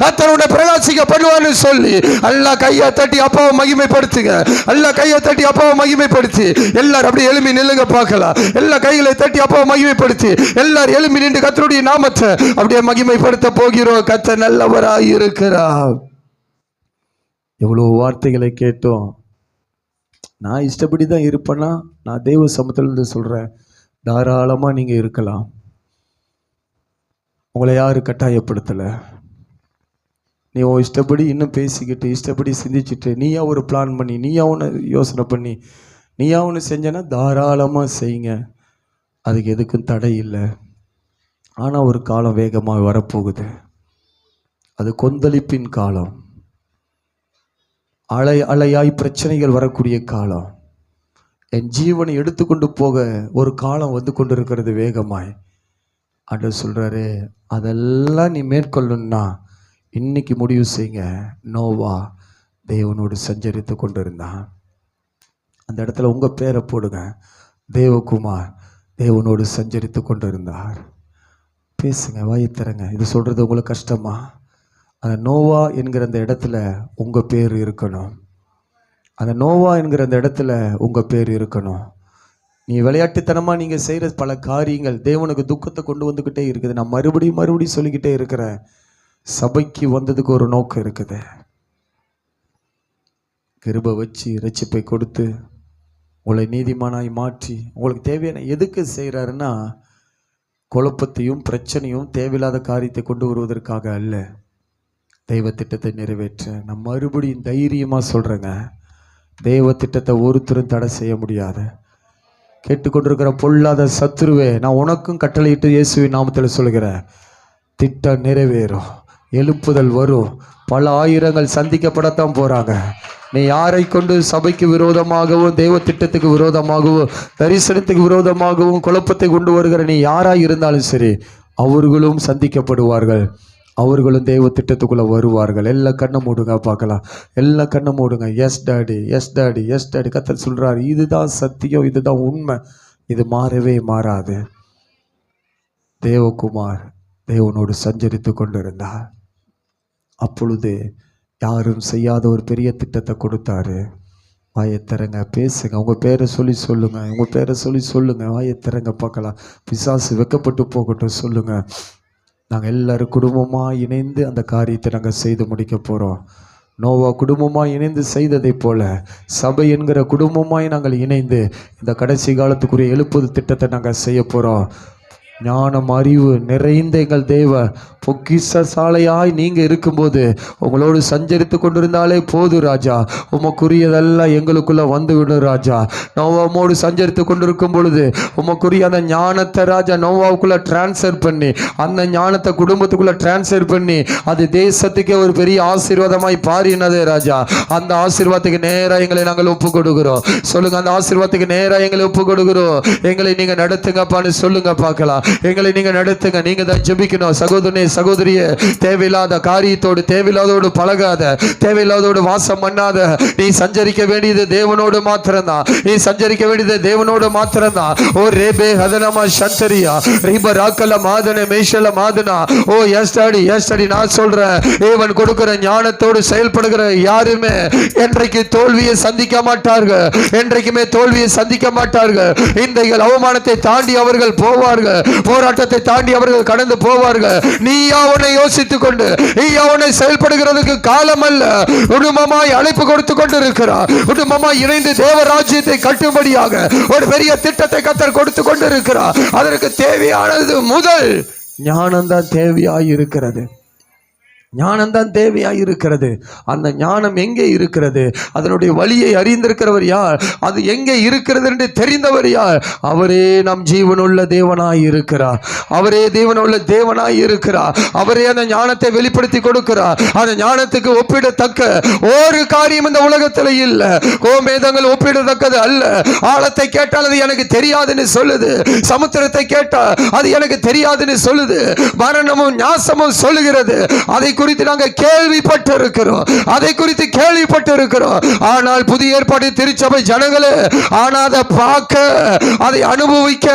கர்த்தருடைய பிரகாசிக்க பண்ணுவான்னு சொல்லி எல்லா கையை தட்டி அப்பாவை மகிமைப்படுத்துங்க. எல்லா கையை தட்டி அப்பாவை மகிமைப்படுத்தி எல்லாரும் அப்படியே எழும்பி நில்லுங்க பார்க்கலாம். எல்லா கைகளை தட்டி அப்பாவை மகிமைப்படுத்தி எல்லாரும் எழும்பி நின்று கர்த்தருடைய நாமத்தை அப்படியே மகிமைப்படுத்த போகிறோம். கர்த்தர் நல்லவராய் இருக்கிறார். எவ்வளவு வார்த்தைகளை கேட்டோம். நான் இஷ்டப்படி தான் இருப்பேன்னா நான் தெய்வ சமூகத்திலிருந்து சொல்றேன், தாராளமா நீங்க இருக்கலாம். உங்களை யாரும் கட்டாயப்படுத்தலை. நீ உன் இஷ்டப்படி இன்னும் பேசிக்கிட்டு இஷ்டப்படி சிந்திச்சுட்டு நீயா ஒரு பிளான் பண்ணி நீயா ஒன்று யோசனை பண்ணி நீயா ஒன்று செஞ்சனா தாராளமாக செய்யுங்க. அதுக்கு எதுக்கும் தடை இல்லை. ஆனால் ஒரு காலம் வேகமாக வரப்போகுது. அது கொந்தளிப்பின் காலம், அலை அலையாய் பிரச்சனைகள் வரக்கூடிய காலம். என் ஜீவனை எடுத்துக்கொண்டு போக ஒரு காலம் வந்து கொண்டு இருக்கிறது வேகமாய். ஆண்டவர் சொல்கிறாரு, அதெல்லாம் நீ மேற்கொள்ளணும்னா இன்னைக்கு முடிவு செய்யுங்க. நோவா தேவனோடு சஞ்சரித்து கொண்டு இருந்தான். அந்த இடத்துல உங்கள் பேரை போடுங்க. தேவகுமார் தேவனோடு சஞ்சரித்து கொண்டு இருந்தார். பேசுங்க, வாயத்தரங்க. இது சொல்கிறது உங்களுக்கு கஷ்டமா? அந்த நோவா என்கிற அந்த இடத்துல உங்கள் பேர் இருக்கணும். அந்த நோவா என்கிற அந்த இடத்துல உங்கள் பேர் இருக்கணும். நீ விளையாட்டுத்தனமாக நீங்கள் செய்கிற பல காரியங்கள் தேவனுக்கு துக்கத்தை கொண்டு வந்துக்கிட்டே இருக்குது. நான் மறுபடியும் சொல்லிக்கிட்டே இருக்கிறேன், சபைக்கு வந்ததுக்கு ஒரு நோக்கம் இருக்குது. கிருபை வச்சு இரட்சிப்பை கொடுத்து உங்களை நீதிமானாய் மாற்றி உங்களுக்கு தேவையான எதுக்கு செய்கிறாருன்னா குழப்பத்தையும் பிரச்சனையும் தேவையில்லாத காரியத்தை கொண்டு வருவதற்காக அல்ல, தெய்வ திட்டத்தை நிறைவேற்ற. நான் மறுபடியும் தைரியமாக சொல்கிறேங்க, தெய்வ திட்டத்தை ஒருத்தரும் தடை செய்ய முடியாது. கேட்டுக்கொண்டிருக்கிற பொல்லாத சத்துருவே, நான் உனக்கும் கட்டளையிட்டு இயேசுவின் நாமத்தில் சொல்கிறேன், திட்டம் நிறைவேறும், எழுப்புதல் வரும். பல ஆயிரங்கள் சந்திக்கப்படத்தான் போகிறாங்க. நீ யாரை கொண்டு சபைக்கு விரோதமாகவும் தெய்வ திட்டத்துக்கு விரோதமாகவும் தரிசனத்துக்கு விரோதமாகவும் குழப்பத்தை கொண்டு வருகிற நீ யாராய் இருந்தாலும் சரி, அவர்களும் சந்திக்கப்படுவார்கள். அவர்களும் தெய்வ திட்டத்துக்குள்ளே வருவார்கள். எல்லாம் கண்ணை மூடுங்க பார்க்கலாம். எல்லாம் கண்ணை மூடுங்க. Yes daddy, yes daddy, yes daddy. கர்த்தர் சொல்கிறார், இதுதான் சத்தியம், இதுதான் உண்மை, இது மாறவே மாறாது. தேவகுமார் தேவனோடு சஞ்சரித்து கொண்டிருந்தார். அப்பொழுது யாரும் செய்யாத ஒரு பெரிய திட்டத்தை கொடுத்தாரு. வாயத்திறங்க, பேசுங்க, உங்கள் பேரை சொல்லி சொல்லுங்கள், உங்கள் பேரை சொல்லி சொல்லுங்கள். வாயத்திறங்க பார்க்கலாம். பிசாசு வெக்கப்பட்டு போகட்டும், சொல்லுங்கள். நாங்கள் எல்லோரும் குடும்பமாக இணைந்து அந்த காரியத்தை நாங்கள் செய்து முடிக்க போகிறோம். நோவா குடும்பமாக இணைந்து செய்ததை போல சபை என்கிற குடும்பமாய் நாங்கள் இணைந்து இந்த கடைசி காலத்துக்குரிய எழுப்புதல் திட்டத்தை நாங்கள் செய்ய போகிறோம். ஞானம் அறிவு நிறைந்த எங்கள் தேவ பொக்கிஷ சாலையாய் நீங்கள் இருக்கும்போது உங்களோடு சஞ்சரித்து கொண்டிருந்தாலே போது ராஜா. உமக்குரியதெல்லாம் எங்களுக்குள்ளே வந்து விடும் ராஜா. நோவாவோடு சஞ்சரித்து கொண்டிருக்கும் பொழுது உமக்குரிய அந்த ஞானத்தை ராஜா நோவாவுக்குள்ளே டிரான்ஸ்ஃபர் பண்ணி அந்த ஞானத்தை குடும்பத்துக்குள்ளே டிரான்ஸ்ஃபர் பண்ணி அது தேசத்துக்கே ஒரு பெரிய ஆசீர்வாதமாய் பாரினதே ராஜா. அந்த ஆசீர்வாதத்துக்கு நேராக எங்களை நாங்கள் ஒப்பு கொடுக்குறோம். சொல்லுங்கள், அந்த ஆசீர்வாதத்துக்கு நேராக எங்களை ஒப்பு கொடுக்குறோம். எங்களை நீங்கள் நடத்துங்கப்பான்னு சொல்லுங்க பார்க்கலாம். எங்களை நீங்க நடத்துங்க. நீங்க தான் ஜெபிக்கணும். சகோதரனே சகோதரியே, தேவையில்லாத காரியத்தோடு தேவையில்லாதோடு பழகாத, தேவையில்லாதோடு வாசம் பண்ணாத. நீ சஞ்சரிக்க வேண்டியது தேவனோடு மாத்திரம்தான். நீ சஞ்சரிக்க வேண்டியது தேவனோடு மாத்திரம்தான். ஓ ரேபே ஹதனமா சந்தரியா ரிப ராக்கல மாதன மேஷல மாதனா. ஓ எஸ் டாடி, எஸ் டாடி. நான் சொல்றேன், தேவன் கொடுக்கிற ஞானத்தோடு செயல்படுகிற யாருமே என்றைக்கு தோல்வியை சந்திக்க மாட்டார்கள். என்றைக்குமே தோல்வியை சந்திக்க மாட்டார்கள். இந்த அவமானத்தை தாண்டி அவர்கள் போவார்கள். போராட்டத்தை தாண்டி அவர்கள் கடந்து போவார்கள். நீ அவனை யோசித்துக் கொண்டு நீ அவனை செயல்படுகிறதுக்கு காலம் அல்ல. குடும்பமாய் அழைப்பு கொடுத்து கொண்டு இருக்கிறார். குடும்பமாய் இணைந்து தேவராஜ்யத்தை கட்டும்படியாக ஒரு பெரிய திட்டத்தை கர்த்தர் கொடுத்து கொண்டு இருக்கிறார். அதற்கு தேவையானது முதல் ஞானம்தான் தேவையாய் இருக்கிறது. ஞானம்தான் தேவையாக இருக்கிறது. அந்த ஞானம் எங்கே இருக்கிறது? அதனுடைய வழியை அறிந்திருக்கிறவர் யார்? அது எங்கே இருக்கிறது என்று தெரிந்தவர் யார்? அவரே நம் ஜீவனுள்ள தேவனாய் இருக்கிறார். அவரே தேவனுள்ள தேவனாய் இருக்கிறார். அவரே அந்த ஞானத்தை வெளிப்படுத்தி கொடுக்கிறார். அந்த ஞானத்துக்கு ஒப்பிடத்தக்க ஒரு காரியம் இந்த உலகத்தில் இல்லை. கோமேதங்கள் ஒப்பிடத்தக்கது அல்ல. ஆழத்தை கேட்டால் அது எனக்கு தெரியாதுன்னு சொல்லுது. சமுத்திரத்தை கேட்டால் அது எனக்கு தெரியாதுன்னு சொல்லுது. மரணமும் நாசமும் சொல்லுகிறது. அதை குறித்து நாங்கள் கேள்விப்பட்டு இருக்கிறோம், அதை குறித்து கேள்விப்பட்டு இருக்கிறோம். ஆனால் புதிய ஏற்பாடு திருச்சபை ஜனங்களே, ஆனால் அதை பார்க்க, அதை அனுபவிக்க,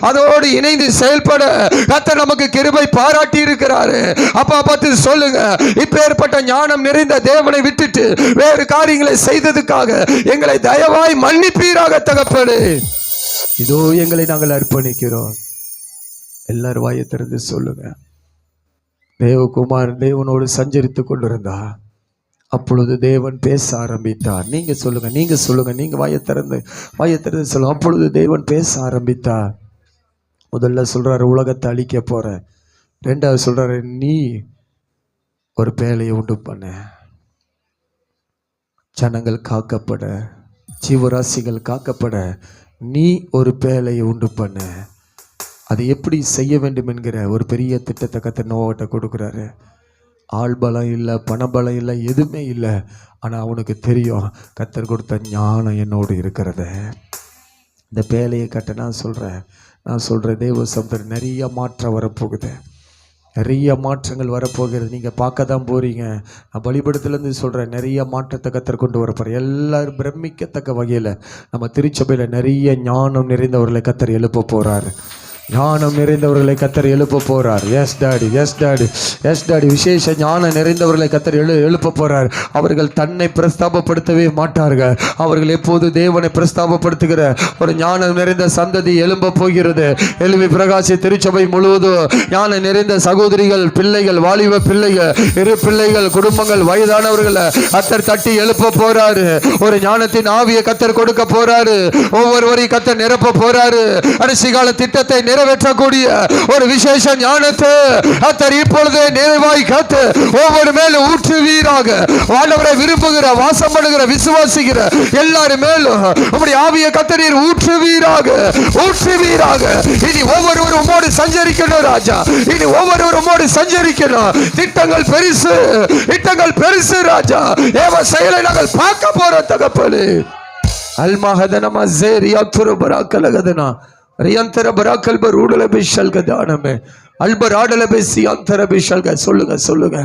அதோடு இணைந்து செயல்பட கர்த்தர் நமக்கு கிருபை பாராட்டி இருக்கிறாரு. அப்பா பார்த்து சொல்லுங்க, இப்பேற்பட்ட ஞானம் நிறைந்த தேவனை விட்டுட்டு வேறு காரியங்களை செய்ததுக்காக எங்களை தயவாய் மன்னிப்பீராக தகப்பனே. இதோ எங்களை நாங்கள் அர்ப்பணிக்கிறோம். எல்லாரும் வாயை திறந்து சொல்லுங்க. தேவகுமார் தேவனோடு சஞ்சரித்துக் கொண்டிருந்தா அப்பொழுது தேவன் பேச ஆரம்பித்தார். நீங்க சொல்லுங்க, நீங்க சொல்லுங்க, நீங்க வாயை திறந்து சொல்லுங்க. அப்பொழுது தேவன் பேச ஆரம்பித்தார். முதல்ல சொல்றாரு, உலகத்தை அழிக்க போற. ரெண்டாவது சொல்றாரு, நீ ஒரு பேழையை உண்டு பண்ண, ஜனங்கள் காக்கப்பட, ஜீவராசிகள் காக்கப்பட நீ ஒரு பேழையை உண்டு பண்ண. அது எப்படி செய்ய வேண்டும் என்கிற ஒரு பெரிய திட்டத்தை கர்த்தர் நோவாட்ட கொடுக்குறாரு. ஆள் பலம் இல்லை, பணபலம் இல்லை, எதுவுமே இல்லை. ஆனால் அவனுக்கு தெரியும் கர்த்தர் கொடுத்த ஞானம் என்னோடு இருக்கிறத. இந்த பேழையை கட்ட நான் சொல்கிறேன் தேவ சமுத்திரம் நிறைய மாற்றம் வரப்போகுது, நிறைய மாற்றங்கள் வரப்போகிறது. நீங்கள் பார்க்க தான் போகிறீங்க. நான் பலிபடத்துலேருந்து சொல்கிறேன், நிறைய மாற்றத்தை கர்த்தர் கொண்டு வரப்போகிறேன். எல்லாரும் பிரமிக்கத்தக்க வகையில் நம்ம திருச்சபையில் நிறைய ஞானம் நிறைந்தவர்களை கர்த்தர் எழுப்ப போகிறார். ஞானம் நிறைந்தவர்களை கர்த்தர் எழுப்ப போறார். Yes daddy, yes daddy, yes daddy. விசேஷ ஞானம் நிறைந்தவர்களை கர்த்தர் எழுப்ப போறார். அவர்கள் தன்னை பிரஸ்தாபப்படுத்தவே மாட்டார்கள். அவர்கள் எப்போது தேவனை பிரஸ்தாபப்படுத்துகிற ஒரு ஞானம் நிறைந்த சந்ததி எழும்ப போகிறது. எழுவி பிரகாசி திருச்சபை முழுவதும் ஞானம் நிறைந்த சகோதரிகள், பிள்ளைகள், வாலிப பிள்ளைகள், இரு பிள்ளைகள், குடும்பங்கள், வயதானவர்களை கர்த்தர் தட்டி எழுப்ப போறாரு. ஒரு ஞானத்தின் ஆவியை கர்த்தர் கொடுக்க போறாரு. ஒவ்வொருவரையும் கர்த்தர் நிரப்ப போறாரு. அரிசிகால திட்டத்தை நிறைவேற்றக்கூடிய ஒரு விசேஷ ஞானத்தை கர்த்தர் இப்பொழுதே நிறைவாய் காத்து ஒவ்வொரு மேலும் ஊற்றுவீராக. ஆண்டவரை விரும்புகிற, வாசம் பண்ணுகிற, விசுவாசிக்கிற எல்லாரும் மேலும் உம்முடைய ஆவியை கர்த்தர் ஊற்றுவீராக, ஊற்றுவீராக. இனி ஒவ்வொருவரும் உம்மோடு சஞ்சரிக்கணும் ராஜா. இனி ஒவ்வொருவரும் உம்மோடு சஞ்சரிக்கணும். திட்டங்கள் பெருசு, திட்டங்கள் பெருசு ராஜா. ஏவ செயலை நாங்கள் பார்க்க போறோம் தகப்பனே. அல்மஹதனமா ஜேரியா துருபராக்கலகதனா ரியந்தர பராக்கல்பர் ஊடல பிஷல் கதானமே அல்பர் ஆடல பேசி அந்தர பிஷல். சொல்லுங்க சொல்லுங்க.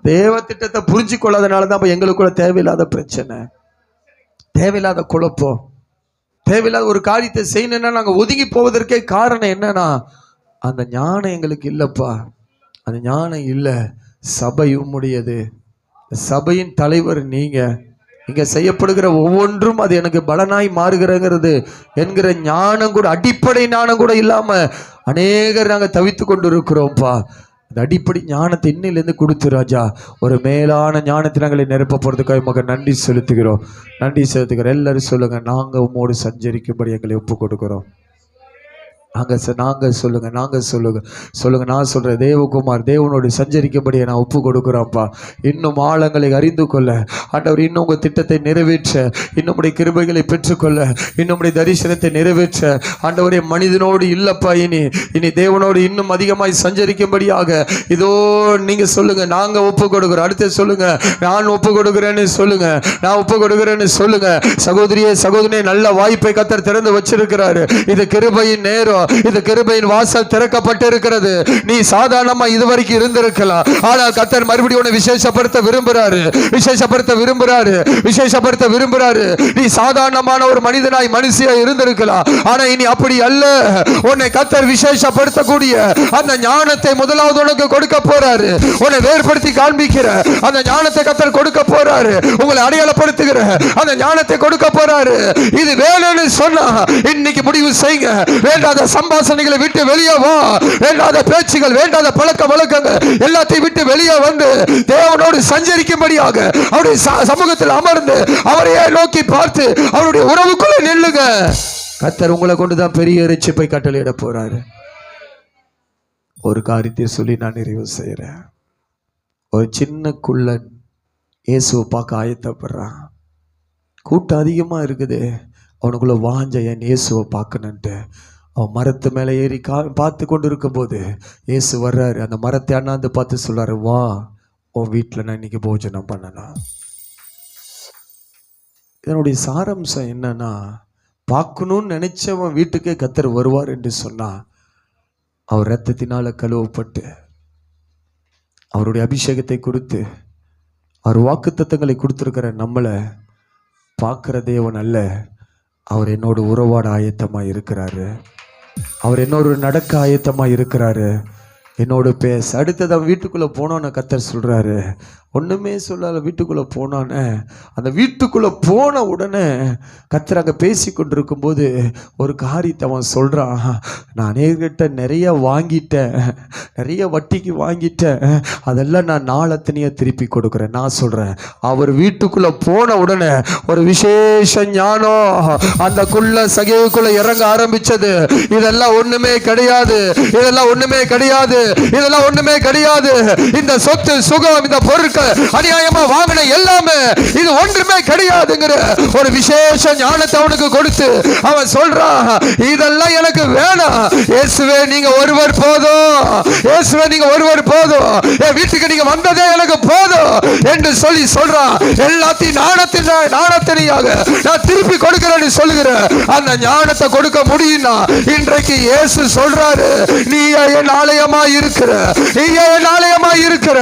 தேவ திட்டத்தை புரிஞ்சு கொள்ளாதனால தான் எங்களுக்குள்ள தேவையில்லாத பிரச்சனை, தேவையில்லாத குழப்பம், தேவையில்லாத ஒரு காரியத்தை செய்யணும்னா நாங்கள் ஒதுங்கி போவதற்கே காரணம் என்னன்னா அந்த ஞானம் எங்களுக்கு இல்லைப்பா. அந்த ஞானம் இல்லை. சபை உம்முடையது, சபையின் தலைவர் நீங்க. இங்க செய்யப்படுகிற ஒவ்வொன்றும் அது எனக்கு பலனாய் மாறுகிறது என்கிற ஞானம் கூட, அடிப்படை ஞானம் கூட இல்லாம அநேகர் நாங்கள் தவித்து கொண்டு இருக்கிறோம்ப்பா. அந்த அடிப்படை ஞானத்தை இன்னிலிருந்து கொடுத்து ராஜா ஒரு மேலான ஞானத்தை நாங்களை நிரப்ப போறதுக்காக மகன் நன்றி செலுத்துகிறோம், நன்றி செலுத்துகிறோம். எல்லாரும் சொல்லுங்க, நாங்கள் உம்மோடு சஞ்சரிக்கும்படி எங்களை ஒப்பு கொடுக்கிறோம். நாங்கள் சொல்லுங்க, நாங்கள் சொல்லுங்க. நான் சொல்கிறேன், தேவகுமார் தேவனோடு சஞ்சரிக்கும்படியை நான் ஒப்பு கொடுக்குறோம்ப்பா. இன்னும் ஆழங்களை அறிந்து கொள்ள ஆண்டவர், இன்னும் உங்கள் திட்டத்தை நிறைவேற்ற, இன்னும் கிருபைகளை பெற்றுக்கொள்ள, இன்னும் தரிசனத்தை நிறைவேற்ற ஆண்டவரே, மனிதனோடு இல்லைப்பா, இனி தேவனோடு இன்னும் அதிகமாய் சஞ்சரிக்கும்படியாக இதோ நீங்கள் சொல்லுங்க, நாங்கள் ஒப்பு கொடுக்குறோம். அடுத்து சொல்லுங்க, நான் ஒப்பு கொடுக்குறேன்னு சொல்லுங்க, நான் ஒப்பு கொடுக்குறேன்னு சொல்லுங்க. சகோதரியே, சகோதரியே, நல்ல வாய்ப்பை கர்த்தர் திறந்து வச்சிருக்கிறாரு. இது கிருபையின் நேரம், இது கிருபையின் வாசல் திறக்கப்பட்டு இருக்கிறது. நீ சாதாரணமா இதுவரைக்கும் இருந்திருக்கலாம், ஆனால் கர்த்தர் மறுபடியும் உன்னை விசேஷப்படுத்த விரும்புறாரு, விசேஷப்படுத்த விரும்புறாரு, விசேஷப்படுத்த விரும்புறாரு. நீ சாதாரணமான ஒரு மனிதனாய் மனுஷியா இருந்திருக்கலாம், ஆனா இனி அப்படி அல்ல. உன்னை கர்த்தர் விசேஷப்படுத்தக்கூடிய அந்த ஞானத்தை முதலாவது உனக்கு கொடுக்க போறாரு. உன்னை வேறுபடுத்தி காண்பிக்கிற அந்த ஞானத்தை கர்த்தர் கொடுக்க போறாரு. உங்களை அடையாளப்படுத்துகிற அந்த ஞானத்தை கொடுக்க போறாரு. இது வேணும்னு சொன்னா இன்னைக்கு முடிவு செய்யுங்க. வேண்டாத சம்பாஷணைகளை விட்டு வெளியே வா. வேண்டாத பேச்சுகள், வேண்டாத பழக்க வழக்கங்கள் எல்லாத்தையும் விட்டு வெளியே வந்து தேவனோடு சஞ்சரிக்கும்படியாக அவருடைய சமூகத்தில் அமர்ந்து அவரையே நோக்கி பார்த்து அவருடைய உறவுக்குள்ள நில்லுங்க. கர்த்தர் உங்களை கொண்டுதான் பெரிய இரட்சிப்பை கட்டளையிட போறாரு. ஒரு காரியத்தை சொல்லி நான் நிறைவு செய்யறேன். ஒரு சின்ன குள்ளன் இயேசுவை பார்க்க ஆயத்தப்படுறான். கூட்டம் அதிகமா இருக்குது. அவனுக்குள்ள வாஞ்ச என் இயேசுவை பார்க்கணுன்ட்டு அவன் மரத்து மேலே ஏறி பார்த்து கொண்டு இருக்கும் போது இயேசு வர்றாரு. அந்த மரத்தை அண்ணாந்து பார்த்து சொல்றாரு, வா, உன் வீட்டில் நான் இன்னைக்கு போஜனம் பண்ணலாம். இதனுடைய சாராம்சம் என்னன்னா, பார்க்கணும்னு நினைச்சவன் வீட்டுக்கே கர்த்தர் வருவார் என்று சொன்னா அவர் இரத்தத்தினால கழுவப்பட்டு அவருடைய அபிஷேகத்தை கொடுத்து அவர் வாக்குத்தத்தங்களை கொடுத்துருக்கிற நம்மளை பார்க்குற தேவன் அல்ல, அவர் என்னோட உறவாட ஆயத்தமாக இருக்கிறாரு. அவர் என்னோட நடக்க ஆயத்தமாக இருக்கிறாரு. என்னோட பேச அடுத்தது அவன் வீட்டுக்குள்ளே போனோன்னு கர்த்தர் சொல்கிறாரு. ஒன்றுமே சொல்லாத வீட்டுக்குள்ளே போனானே, அந்த வீட்டுக்குள்ளே போன உடனே கர்த்தர் அங்கே பேசி கொண்டிருக்கும் போது ஒரு காரியத்தை அவன் சொல்கிறான். நான் அநேகர்கிட்ட நிறைய வாங்கிட்டேன், நிறைய வட்டிக்கு வாங்கிட்டேன், அதெல்லாம் நான் நாளத்தனையாக திருப்பி கொடுக்குறேன். நான் சொல்கிறேன், அவர் வீட்டுக்குள்ளே போன உடனே ஒரு விசேஷ ஞானம் அந்த சகைவுக்குள்ளே இறங்க ஆரம்பிச்சது. இதெல்லாம் ஒன்றுமே கிடையாது, இதெல்லாம் ஒன்றுமே கிடையாது, இதெல்லாம் ஒன்றுமே கிடையாது. இந்த சொத்து சுகம் இந்த பொருட்கள் அநியாயமா வாங்கின எல்லாமே இது ஒன்றுமே கிடையாதுங்கிற ஒரு விசேஷ ஞானத்தை அவனுக்கு கொடுத்து அவன் சொல்றான், இதெல்லாம் எனக்கு வேணாம், இயேசுவே நீங்க ஒருவர் போதும், இயேசுவே நீங்க ஒருவர் போதும், என் வீட்டுக்கு நீங்க வந்ததே எனக்கு போதும் என்று சொல்லி சொல்றான். எல்லாத்தையும் ஞானத்தினாக நான் திருப்பி கொடுக்கிறேன்னு சொல்லுகிற அந்த ஞானத்தை கொடுக்க முடியும்னா இன்றைக்கு இயேசு சொல்றாரு, நீ என் ஆலயமா இருக்கிற, நீ என் ஆலயமா இருக்கிற.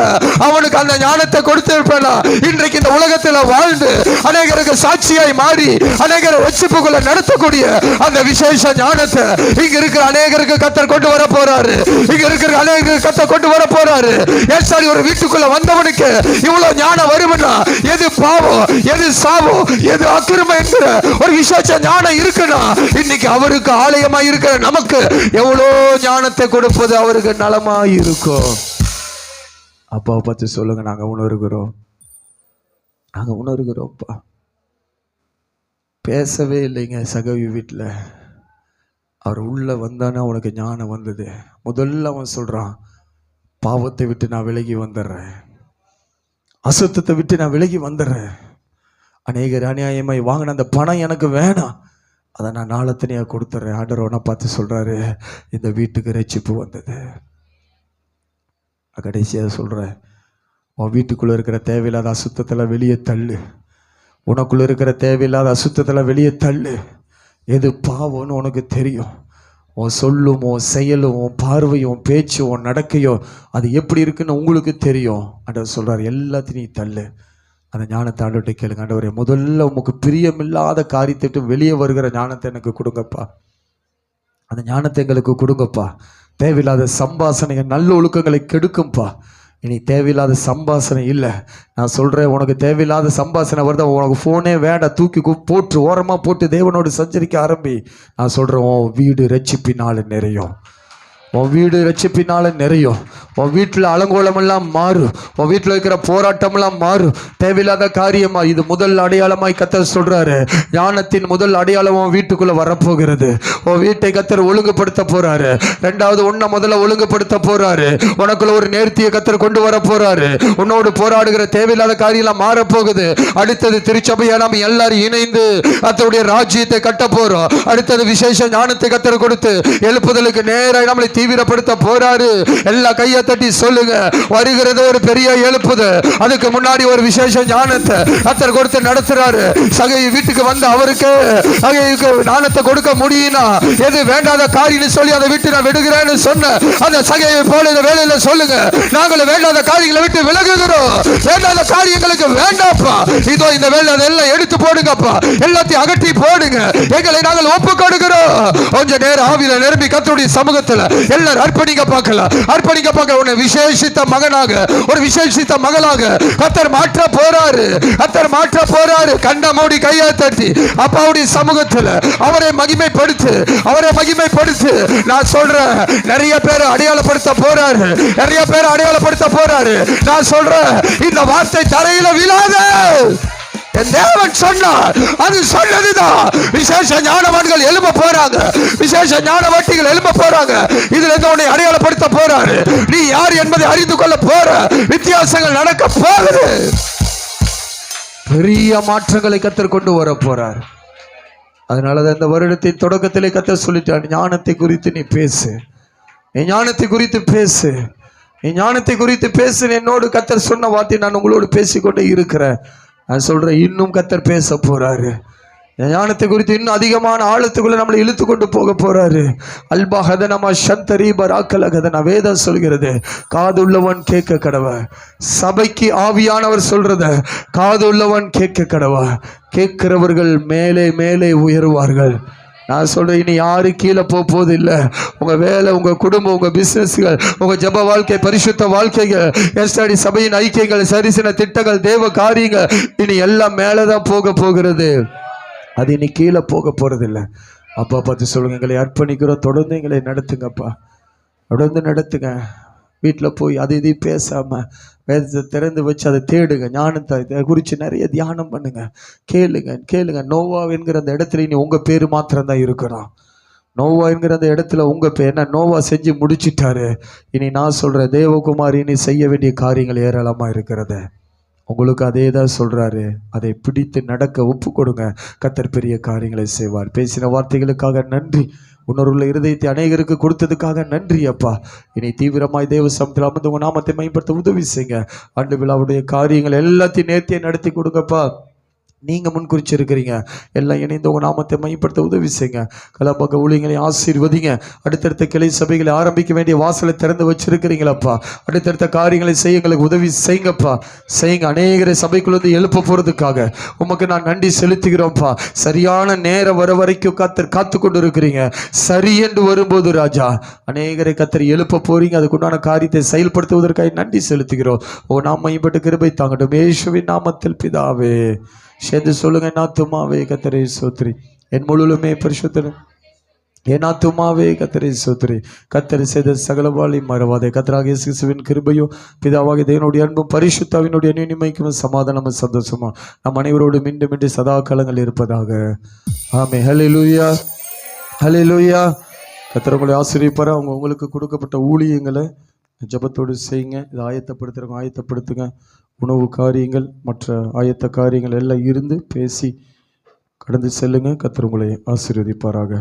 அவனுக்கு அந்த ஞானத்தை கொடுத்திருப்பேனா இன்றைக்கு இந்த உலகத்தில் வாழ்ந்து அநேகருக்கு சாட்சியாய் மாறி அநேகரை ரட்சிப்புக்குள்ள நடத்தக்கூடிய அந்த விசேஷ ஞானத்தை இங்க இருக்கிற அநேகருக்கு கர்த்தர் கொண்டு வர போறாரு. இங்க இருக்கிற அநேகருக்கு கர்த்தர் கொண்டு வர போறாரு. ஏசாரி ஒரு வீட்டுக்குள்ள வந்தவனுக்கு இவ்வளவு ஞானம் வரும்னா எது பாவம், எது சாவம், எது அக்கிரமம் என்கிற ஒரு விசேஷ ஞானம் இருக்குன்னா இன்னைக்கு அவருக்கு ஆலயமா இருக்கிற நமக்கு எவ்வளோ ஞானத்தை கொடுப்பது அவருக்கு நலமா இருக்கும். அப்பாவை பார்த்து சொல்லுங்க, நாங்க உணர்கிறோம், நாங்க உணர்கிறோம்ப்பா. பேசவே இல்லைங்க சகவி வீட்டில். அவர் உள்ள வந்தானே அவனுக்கு ஞானம் வந்தது. முதல்ல அவன் சொல்றான், பாவத்தை விட்டு நான் விலகி வந்துடுறேன், அசுத்தத்தை விட்டு நான் விலகி வந்துடுறேன், அநேகர் அநியாயமாய் வாங்கின அந்த பணம் எனக்கு வேணாம், அதை நான் நாளத்தனையாக கொடுத்துட்றேன். ஆண்டவனை பார்த்து சொல்றாரு, இந்த வீட்டுக்கு ரட்சிப்பு வந்தது. கடைசியாக சொல்கிறேன், உன் வீட்டுக்குள்ளே இருக்கிற தேவையில்லாத அசுத்தத்தில் வெளியே தள்ளு, உனக்குள்ளே இருக்கிற தேவையில்லாத அசுத்தத்தில் வெளியே தள்ளு. எது பாவம்னு உனக்கு தெரியும். உன் சொல்லும், உன் செயலும், உன் பார்வையும், உன் பேச்சும், உன் நடக்கையும் அது எப்படி இருக்குன்னு உங்களுக்கு தெரியும். ஆண்டவர் சொல்கிறார், எல்லாத்தையும் தள்ளு. அந்த ஞானத்தை ஆண்டவர்கிட்ட கேளுங்க, ஆண்டவரே முதல்ல உமக்கு பிரியமில்லாத காரியத்தை வெளியே வருகிற ஞானத்தை எனக்கு கொடுங்கப்பா, அந்த ஞானத்தை எங்களுக்கு கொடுங்கப்பா. தேவையில்லாத சம்பாசனைகள் நல்ல ஒழுக்கங்களை கெடுக்கும்பா. இனி தேவையில்லாத சம்பாசனை இல்லை. நான் சொல்கிறேன், உனக்கு தேவையில்லாத சம்பாசனை வருதா, உனக்கு ஃபோனே வேண்டாம், தூக்கி போட்டு ஓரமாக போட்டு தேவனோடு சஞ்சரிக்க ஆரம்பி. நான் சொல்கிறேன், உன் வீடு ரட்சிப்பினால் நிறையும், உன் வீடு ரட்சிப்பினால நிறையும். உன் வீட்டில் அலங்கோலமெல்லாம் மாறும், உன் வீட்டில் இருக்கிற போராட்டமெல்லாம் மாறும். தேவையில்லாத காரியமா இது முதல் அடையாளமாய் கர்த்தர் சொல்றாரு. ஞானத்தின் முதல் அடையாளம் உன் வீட்டுக்குள்ள வரப்போகிறது. உன் வீட்டை கர்த்தர் ஒழுங்குபடுத்த போறாரு. ரெண்டாவது உன்னை முதல்ல ஒழுங்குபடுத்த போறாரு. உனக்குள்ள ஒரு நேர்த்தியை கர்த்தர் கொண்டு வர போறாரு. உன்னோடு போராடுகிற தேவையில்லாத காரியெல்லாம் மாறப்போகுது. அடுத்தது திருச்சபையா நாம் எல்லாரும் இணைந்து கர்த்தருடைய ராஜ்யத்தை கட்ட போறோம். அடுத்தது விசேஷ ஞானத்தை கர்த்தர் கொடுத்து எழுப்புதலுக்கு நேராக நம்மளை தீவிரப்படுத்த போறாரு. எல்லா கையை தட்டி சொல்லுங்க, வருகிறது ஒரு பெரிய எழுப்புது. அதுக்கு முன்னாடி ஒரு விசேஷ ஞானத்தை கர்த்தர் கொடுத்து நடத்துறாரு. சகை வீட்டுக்கு வந்து அவருக்கு ஞானத்தை கொடுக்க முடியும்னா எது வேண்டாத காரியம் சொல்லி அதை விட்டு நான் விடுகிறேன்னு சொன்ன அந்த சகையை போல இந்த வேலையில சொல்லுங்க, நாங்கள் வேண்டாத காரியங்களை விட்டு விலகுகிறோம். வேண்டாத காரியங்களுக்கு வேண்டாப்பா, இதோ இந்த வேலை எல்லாம் எடுத்து போடுங்கப்பா, எல்லாத்தையும் அகற்றி போடுங்க, எங்களை நாங்கள் ஒப்பு கொடுக்கிறோம். கொஞ்ச நேரம் ஆவியில நிரம்பி கர்த்தருடைய சமூகத்தில் எல்லாரும் அர்ப்பணிக்க பார்க்கலாம், அர்ப்பணிக்க பார்க்க. உன்னை விசேஷித்த மகனாக, ஒரு விசேஷித்த மகளாக கர்த்தர் மாற்ற போறாரு, கர்த்தர் மாற்ற போறாரு. கண்ட மூடி கையை தட்டி அப்பாவுடைய சமூகத்தில் அவரை மகிமைப்படுத்து, அவரை மகிமைப்படுத்து. நான் சொல்றேன், நிறைய பேர் அடையாளப்படுத்த போறாரு, நிறைய பேர் அடையாளப்படுத்த போறாரு. நான் சொல்றேன், இந்த வார்த்தை தரையில விழாத. தேவன் சொன்னார், அது சொன்னதுதான். விசேஷ ஞானவான்கள் எழும்ப போறாங்க, விசேஷ ஞானவட்டிகள் எழும்ப போறாங்க. இதுல இருந்து உன்னை அடையாளப்படுத்த போறாரு. நீ யார் என்பதை அறிந்து கொள்ள போற. வித்தியாசங்கள் நடக்க போகுது. பெரிய மாற்றங்களை கர்த்தர் கொண்டு வர போறார். அதனாலதான் இந்த வருடத்தின் தொடக்கத்திலே கர்த்தர் சொல்லிட்டார், ஞானத்தை குறித்து நீ பேசு, நீ ஞானத்தை குறித்து பேசு, நீ ஞானத்தை குறித்து பேசு. என்னோடு கர்த்தர் சொன்ன வார்த்தை நான் உங்களோடு பேசிக்கொண்டே இருக்கிறேன். நான் சொல்றேன், இன்னும் கர்த்தர் பேச போறாரு, ஞானத்தை குறித்து இன்னும் அதிகமான ஆழத்துக்குள்ள நம்மளை இழுத்து கொண்டு போக போறாரு. அல்பா ஹதனமா சந்தரி பராக்கல கதனா வேதம் சொல்கிறது, காது உள்ளவன் கேட்க கடவ. சபைக்கு ஆவியானவர் சொல்றத காது உள்ளவன் கேட்க கடவ. கேட்கிறவர்கள் மேலே மேலே உயருவார்கள். நான் சொல்றேன், இனி யாரு கீழே போவது இல்லை. உங்க வேலை, உங்க குடும்பம், உங்க பிசினஸ்கள், உங்க ஜப வாழ்க்கை, பரிசுத்த வாழ்க்கைகள், எஸ்டாடி சபையின் ஐக்கியங்கள், சரிசன திட்டங்கள், தேவ காரியங்கள் இனி எல்லாம் மேலதான் போக போகிறது. அது இனி கீழே போக போறதில்லை. அப்பா பார்த்து சொல்லுங்க, எங்களை அர்ப்பணிக்கிறோம், தொடர்ந்து எங்களை நடத்துங்கப்பா, தொடர்ந்து நடத்துங்க. வீட்டில் போய் அது இதையும் பேசாமல் வேதத்தை திறந்து வச்சு அதை தேடுங்க. ஞானத்தை குறித்து நிறைய தியானம் பண்ணுங்க, கேளுங்க. நோவா என்கிற அந்த இடத்துல இனி உங்கள் பேர் மாத்திரம்தான் இருக்கணும். நோவா என்கிற அந்த இடத்துல உங்கள் பேர் என்ன, நோவா செஞ்சு முடிச்சிட்டாரு. இனி நான் சொல்கிறேன், தேவகுமார் இனி செய்ய வேண்டிய காரியங்கள் ஏராளமாக இருக்கிறது. உங்களுக்கு அதே தான் சொல்கிறாரு. அதை பிடித்து நடக்க ஒப்பு கொடுங்க. கர்த்தர் பெரிய காரியங்களை செய்வார். பேசின வார்த்தைகளுக்காக நன்றி. உணர்வுள்ள இருதயத்தை அநேகருக்கு கொடுத்ததுக்காக நன்றி அப்பா. இனி தீவிரமாய் தேவ சமூகத்தில் அமர்ந்து உங்கள் நாமத்தை மேம்படுத்த உதவி செய்யுங்க. ஆண்டு விழாவுடைய காரியங்கள் எல்லாத்தையும் நேர்த்தியை நடத்தி கொடுங்கப்பா. நீங்கள் முன்குறிச்சிருக்கிறீங்க. எல்லாம் இணைந்து உங்கள் நாமத்தை மையப்படுத்த உதவி செய்யுங்க. கலாபக ஊழியங்களை ஆசீர்வதிங்க. அடுத்தடுத்த கிளை சபைகளை ஆரம்பிக்க வேண்டிய வாசலை திறந்து வச்சிருக்கிறீங்களப்பா. அடுத்தடுத்த காரியங்களை செய்ய எங்களுக்கு உதவி செய்யுங்கப்பா. செய்யுங்க. அநேகரை சபைக்குள்ள வந்து எழுப்ப போகிறதுக்காக உமக்கு நான் நன்றி செலுத்துகிறோம்ப்பா. சரியான நேரம் வர வரைக்கும் காத்து கொண்டு இருக்கிறீங்க. சரி என்று வரும்போது ராஜா அநேகரை கத்தர் எழுப்ப போறீங்க. அதுக்குண்டான காரியத்தை செயல்படுத்துவதற்காக நன்றி செலுத்துகிறோம். ஓ நாம் மையப்பட்டு கிருபை தாங்கட்டும். இயேசுவின் நாமத்தில் பிதாவே. சேர்ந்து சொல்லுங்க, என் ஆத்துமாவே கர்த்தரை ஸ்தோத்திரி, என் முழுவதுமே பரிசுத்தரும் என் ஆத்துமாவே கர்த்தரை ஸ்தோத்திரி. கர்த்தர் செய்த சகலவாளை மறவாதே. கர்த்தராகிய இயேசு கிறிஸ்துவின் கிருபையும் பிதாவாகிய தேவனுடைய அன்பும் பரிசுத்தாவினுடைய இனிமைக்கும் சமாதானமும் சந்தோஷமும் நம் அனைவரோடு மீண்டும் மீண்டும் சதா காலங்கள் இருப்பதாக. ஆமென். ஹல்லேலூயா, ஹல்லேலூயா. கர்த்தர் உங்களை ஆசீர்வதிப்பார். உங்களுக்கு கொடுக்கப்பட்ட ஊழியங்களை ஜபத்தோடு செய்யுங்க. இதை ஆயத்தப்படுத்துகிறவங்க ஆயத்தப்படுத்துங்க. உணவு காரியங்கள், மற்ற ஆயத்த காரியங்கள் எல்லாம் இருந்து பேசி கடந்து செல்லுங்க. கர்த்தர் உங்களை ஆசீர்வதிப்பாராக.